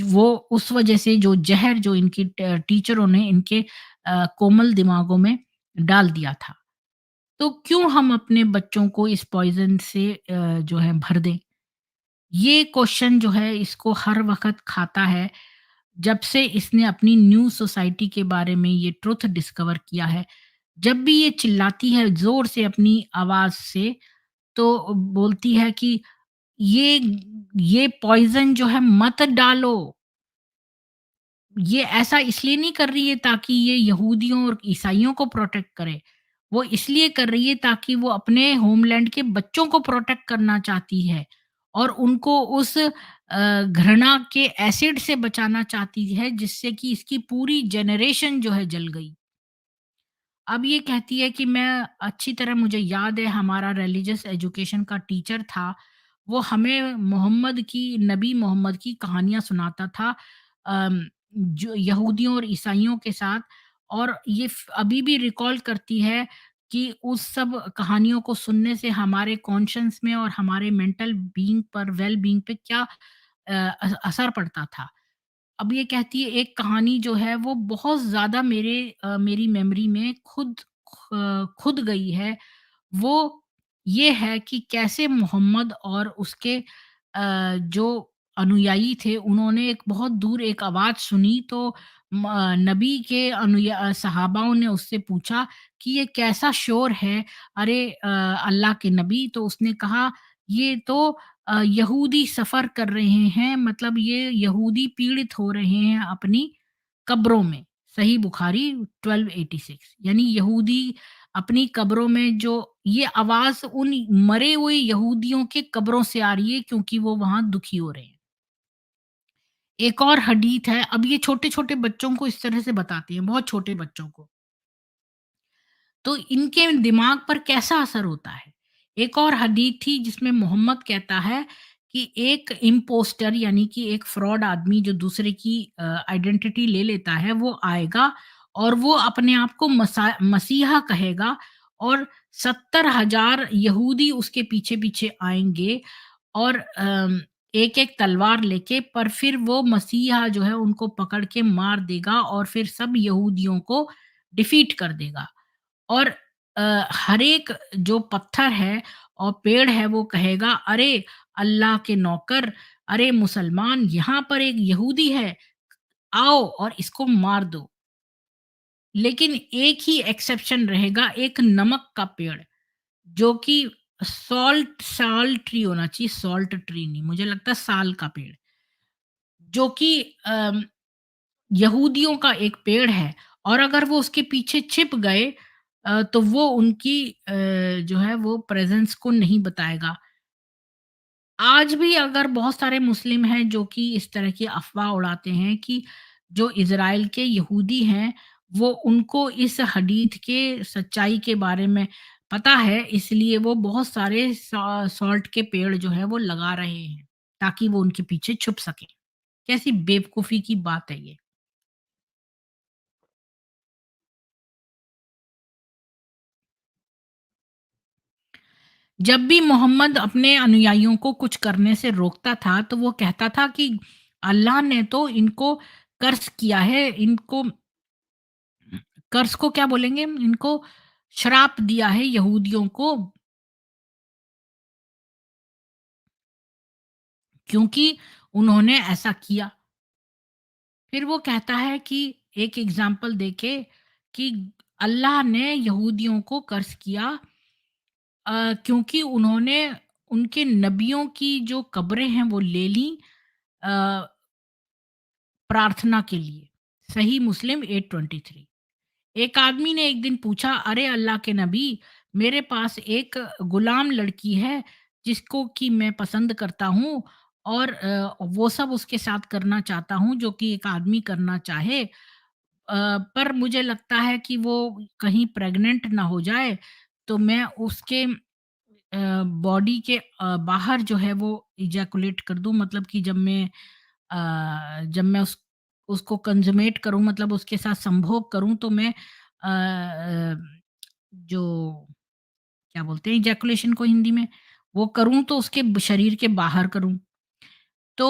वो उस वजह से जो ज़हर जो इनकी टीचरों ने इनके कोमल दिमागों में डाल दिया था। तो क्यों हम अपने बच्चों को इस पॉइज़न से जो है भर दें? ये क्वेश्चन जो है इसको हर वक़्त खाता है, जब से इसने अपनी न्यू सोसाइटी के बारे में ये ट्रुथ डिस्कवर किया है। जब भी ये चिल्लाती है ज़ोर से अपनी आवाज़ से, तो बोलती है कि ये ये पॉइज़न जो है मत डालो। ये ऐसा इसलिए नहीं कर रही है ताकि ये यहूदियों और ईसाइयों को प्रोटेक्ट करे। वो इसलिए कर रही है ताकि वो अपने होमलैंड के बच्चों को प्रोटेक्ट करना चाहती है और उनको उस घृणा के एसिड से बचाना चाहती है, जिससे कि इसकी पूरी जनरेशन जो है जल गई। अब ये कहती है कि मैं अच्छी तरह मुझे याद है, हमारा रिलीजियस एजुकेशन का टीचर था, वो हमें नबी मोहम्मद की कहानियाँ सुनाता था, जो यहूदियों और ईसाइयों के साथ। और ये अभी भी रिकॉल करती है कि उस सब कहानियों को सुनने से हमारे कॉन्शियस में और हमारे मेंटल बीइंग पर, वेल बीइंग पे क्या असर पड़ता था। अब ये कहती है एक कहानी जो है वो बहुत ज़्यादा मेरी मेमोरी में खुद गई है। वो ये है कि कैसे मोहम्मद और उसके जो अनुयायी थे, उन्होंने एक बहुत दूर एक आवाज़ सुनी, तो नबी के सहाबाओं ने उससे पूछा कि ये कैसा शोर है? अरे अल्लाह के नबी, तो उसने कहा ये तो यहूदी सफ़र कर रहे हैं, मतलब ये यहूदी पीड़ित हो रहे हैं अपनी कब्रों में। सही बुखारी 1286, यानी यहूदी अपनी कब्रों में, जो ये आवाज़ उन मरे हुए यहूदियों के कब्रों से आ रही है, क्योंकि वो वहाँ दुखी हो रहे हैं। एक और हदीथ है, अब ये छोटे-छोटे बच्चों को इस तरह से बताती हैं, बहुत छोटे बच्चों को। तो इनके दिमाग पर कैसा असर होता है। एक और हदीस थी जिसमें मोहम्मद कहता है कि एक इम्पोस्टर, यानी कि एक फ्रॉड आदमी जो दूसरे की आइडेंटिटी ले लेता है, वो आएगा और वो अपने आप को मसीहा कहेगा, और 70,000 यहूदी उसके पीछे-पीछे आएँगे, और एक-एक तलवार लेके, पर फिर वो मसीहा जो है उनको पकड़ के मार देगा और फिर सब यहूदियों को डिफीट कर देगा। और हर एक जो पत्थर है और पेड़ है वो कहेगा, अरे अल्लाह के नौकर, अरे मुसलमान, यहाँ पर एक यहूदी है, आओ और इसको मार दो। लेकिन एक ही एक्सेप्शन रहेगा, एक नमक का पेड़, जो कि साल ट्री होना चाहिए, सॉल्ट ट्री नहीं, मुझे लगता है साल का पेड़, जो कि यहूदियों का एक पेड़ है, और अगर वो उसके पीछे छिप गए तो वो उनकी जो है वो प्रेज़ेंस को नहीं बताएगा। आज भी अगर बहुत सारे मुस्लिम हैं जो कि इस तरह की अफ़वाह उड़ाते हैं कि जो इज़राइल के यहूदी हैं, वो उनको इस हदीथ के सच्चाई के बारे में पता है, इसलिए वो बहुत सारे सॉल्ट के पेड़ जो है वो लगा रहे हैं, ताकि वो उनके पीछे छुप सकें। कैसी बेवकूफ़ी की बात है ये। जब भी मोहम्मद अपने अनुयायियों को कुछ करने से रोकता था, तो वो कहता था कि अल्लाह ने तो इनको कर्स किया है, इनको कर्स को क्या बोलेंगे? इनको श्राप दिया है यहूदियों को, क्योंकि उन्होंने ऐसा किया। फिर वो कहता है कि एक एग्ज़ाम्पल देके कि अल्लाह ने यहूदियों को कर्स किया क्योंकि उन्होंने उनके नबियों की जो कब्रें हैं वो ले लीं अ, प्रार्थना के लिए। सही मुस्लिम 823। एक आदमी ने एक दिन पूछा, अरे अल्लाह के नबी, मेरे पास एक गुलाम लड़की है जिसको कि मैं पसंद करता हूँ, और वो सब उसके साथ करना चाहता हूँ जो कि एक आदमी करना चाहे, पर मुझे लगता है कि वो कहीं प्रेग्नेंट ना हो जाए, तो मैं उसके बॉडी के बाहर जो है वो इजैकुलेट कर दूँ, मतलब कि जब मैं उसको कंज़ुमेट करूँ, मतलब उसके साथ संभोग करूँ, तो मैं जो क्या बोलते हैं इजैकुलेशन को हिंदी में, वो करूँ तो उसके शरीर के बाहर करूँ। तो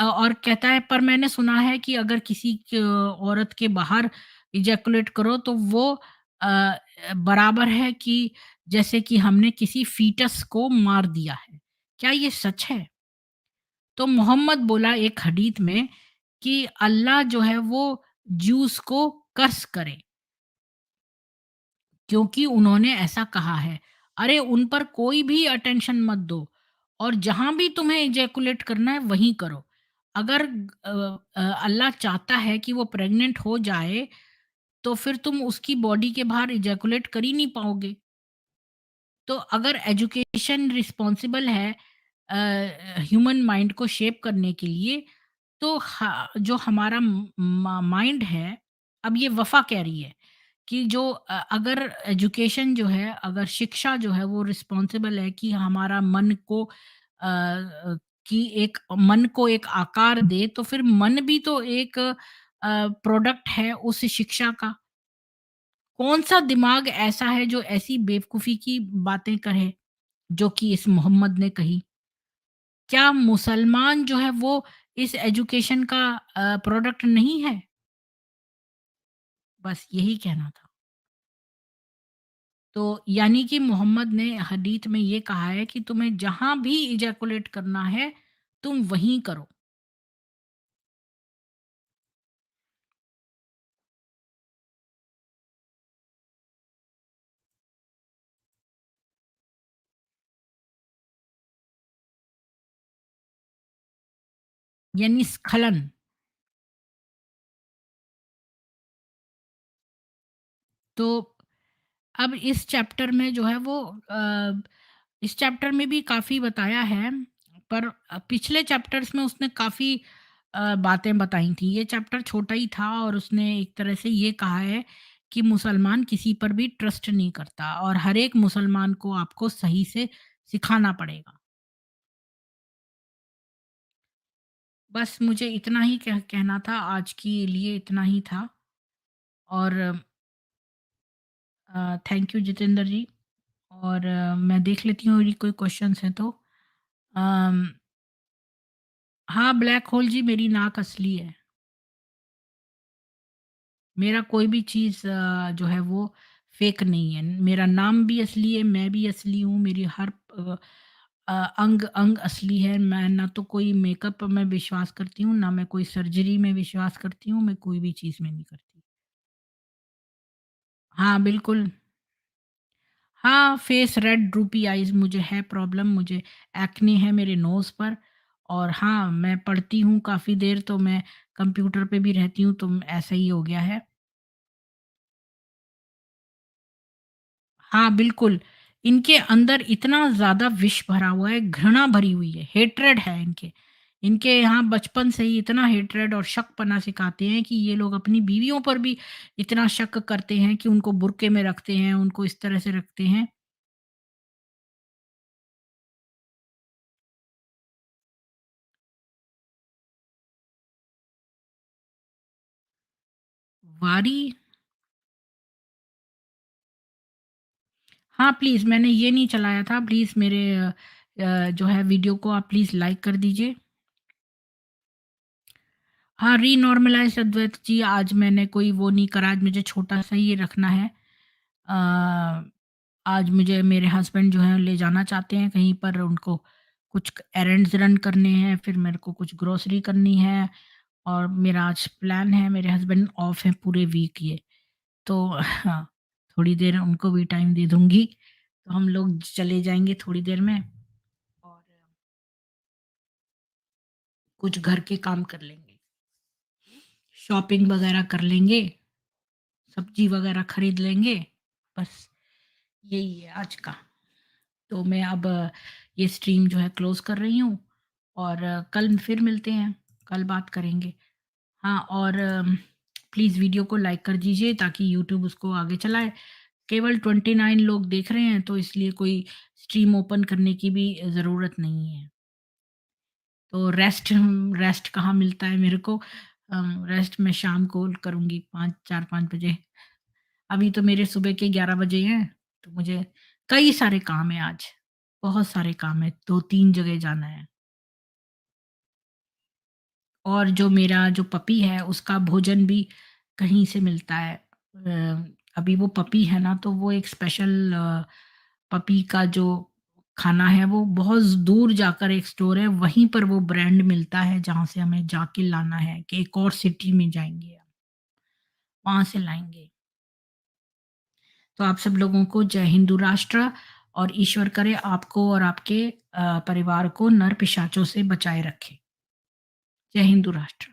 और कहता है, पर मैंने सुना है कि अगर किसी औरत के बाहर इजैकुलेट करो तो वो बराबर है कि जैसे कि हमने किसी फीटस को मार दिया है। क्या ये सच है? तो मोहम्मद बोला एक हदीत में कि अल्लाह जो है वो ज्यूस को कर्स करे, क्योंकि उन्होंने ऐसा कहा है। अरे उन पर कोई भी अटेंशन मत दो, और जहाँ भी तुम्हें इजैकुलेट करना है वहीं करो। अगर अल्लाह चाहता है कि वो प्रेग्नेंट हो जाए, तो फिर तुम उसकी बॉडी के बाहर इजैकुलेट कर ही नहीं पाओगे। तो अगर एजुकेशन रिस्पॉन्सिबल है ह्यूमन माइंड को शेप करने के लिए, तो जो हमारा माइंड है, अब ये वफ़ा कह रही है कि जो अगर एजुकेशन जो है, अगर शिक्षा जो है वो रिस्पॉन्सिबल है कि हमारा मन को कि एक मन को एक आकार दे, तो फिर मन भी तो एक प्रोडक्ट है उस शिक्षा का। कौन-सा दिमाग ऐसा है जो ऐसी बेवकूफ़ी की बातें कहे, जो कि इस मोहम्मद ने कही? क्या मुसलमान जो है वो इस एजुकेशन का प्रोडक्ट नहीं है? बस यही कहना था। तो यानी कि मोहम्मद ने हदीथ में ये कहा है कि तुम्हें जहाँ भी इजैकुलेट करना है, तुम वहीं करो। यानी स्खलन। तो अब इस चैप्टर में जो है वो इस चैप्टर में भी काफ़ी बताया है, पर पिछले चैप्टर्स में उसने काफ़ी बातें बताई थी। ये चैप्टर छोटा ही था और उसने एक तरह से ये कहा है कि मुसलमान किसी पर भी ट्रस्ट नहीं करता और हर एक मुसलमान को आपको सही से सिखाना पड़ेगा। बस मुझे इतना ही कहना था, आज के लिए इतना ही था। और थैंक यू जितेंद्र जी। और मैं देख लेती हूँ यदि कोई क्वेश्चंस हैं तो। अम, हाँ, ब्लैक होल जी मेरी नाक असली है। मेरा कोई भी चीज़ जो है वो फ़ेक नहीं है। मेरा नाम भी असली है, मैं भी असली हूँ, मेरी हर अंग-अंग असली है। मैं ना तो कोई मेकअप में विश्वास करती हूँ, ना मैं कोई सर्जरी में विश्वास करती हूँ, मैं कोई भी चीज़ में नहीं करती। हाँ, बिल्कुल। हाँ, फेस रेड ड्रूपी आइज़ मुझे है प्रॉब्लम, मुझे एक्ने है मेरे नोज़ पर। और हाँ, मैं पढ़ती हूँ काफ़ी देर, तो मैं कंप्यूटर पे भी रहती हूँ, तो ऐसा ही हो गया है। हाँ, बिल्कुल। इनके अंदर इतना ज़्यादा विष भरा हुआ है, घृणा भरी हुई है, हेट्रेड है इनके। इनके यहाँ बचपन से ही इतना हेट्रेड और शकपना सिखाते हैं कि ये लोग अपनी बीवियों पर भी इतना शक करते हैं कि उनको बुर्के में रखते हैं, उनको इस तरह से रखते हैं। वारी। हाँ, प्लीज़ मैंने ये नहीं चलाया था, प्लीज़ मेरे जो है वीडियो को आप प्लीज़ लाइक कर दीजिए। हाँ, रीनॉर्मलाइज़्ड अद्वैत जी, आज मैंने कोई वो नहीं करा, आज मुझे छोटा-सा ही रखना है। अ, आज मुझे मेरे हस्बैंड जो हैं ले जाना चाहते हैं कहीं पर, उनको कुछ एरंड्स रन करने हैं, फिर मेरे को कुछ ग्रोसरी करनी है और मेरा आज प्लान है, मेरे हस्बैंड ऑफ हैं पूरे वीक ये। तो हाँ, थोड़ी देर उनको भी टाइम दे दूँगी, तो हम लोग चले जाएँगे थोड़ी देर में और कुछ घर के काम कर लेंगे, शॉपिंग वगैरह कर लेंगे, सब्ज़ी वगैरह खरीद लेंगे, बस यही है आज का। तो मैं अब ये स्ट्रीम जो है क्लोज़ कर रही हूँ और कल फिर मिलते हैं, कल बात करेंगे। हाँ, और प्लीज़ वीडियो को लाइक कर दीजिए ताकि यूट्यूब उसको आगे चलाए। केवल 29 लोग देख रहे हैं, तो इसलिए कोई स्ट्रीम ओपन करने की भी ज़रूरत नहीं है। तो रेस्ट कहाँ मिलता है मेरे को? रेस्ट मैं शाम को करूँगी 5 4-5 बजे। अभी तो मेरे सुबह के 11 बजे हैं, तो मुझे कई सारे काम हैं आज, बहुत सारे काम हैं, 2-3 जगह जाना है। और जो मेरा जो पपी है, उसका भोजन भी कहीं से मिलता है। अभी वो पपी है ना, तो वो एक स्पेशल पपी का जो खाना है, वो बहुत दूर जाकर एक स्टोर है, वहीं पर वो ब्रांड मिलता है, जहाँ से हमें जाके लाना है कि एक और सिटी में जाएँगे, वहाँ से लाएँगे। तो आप सब लोगों को जय हिंदू राष्ट्र, और ईश्वर करे आपको और आपके परिवार को नर पिशाचों से बचाए रखे। जय हिंदू राष्ट्र।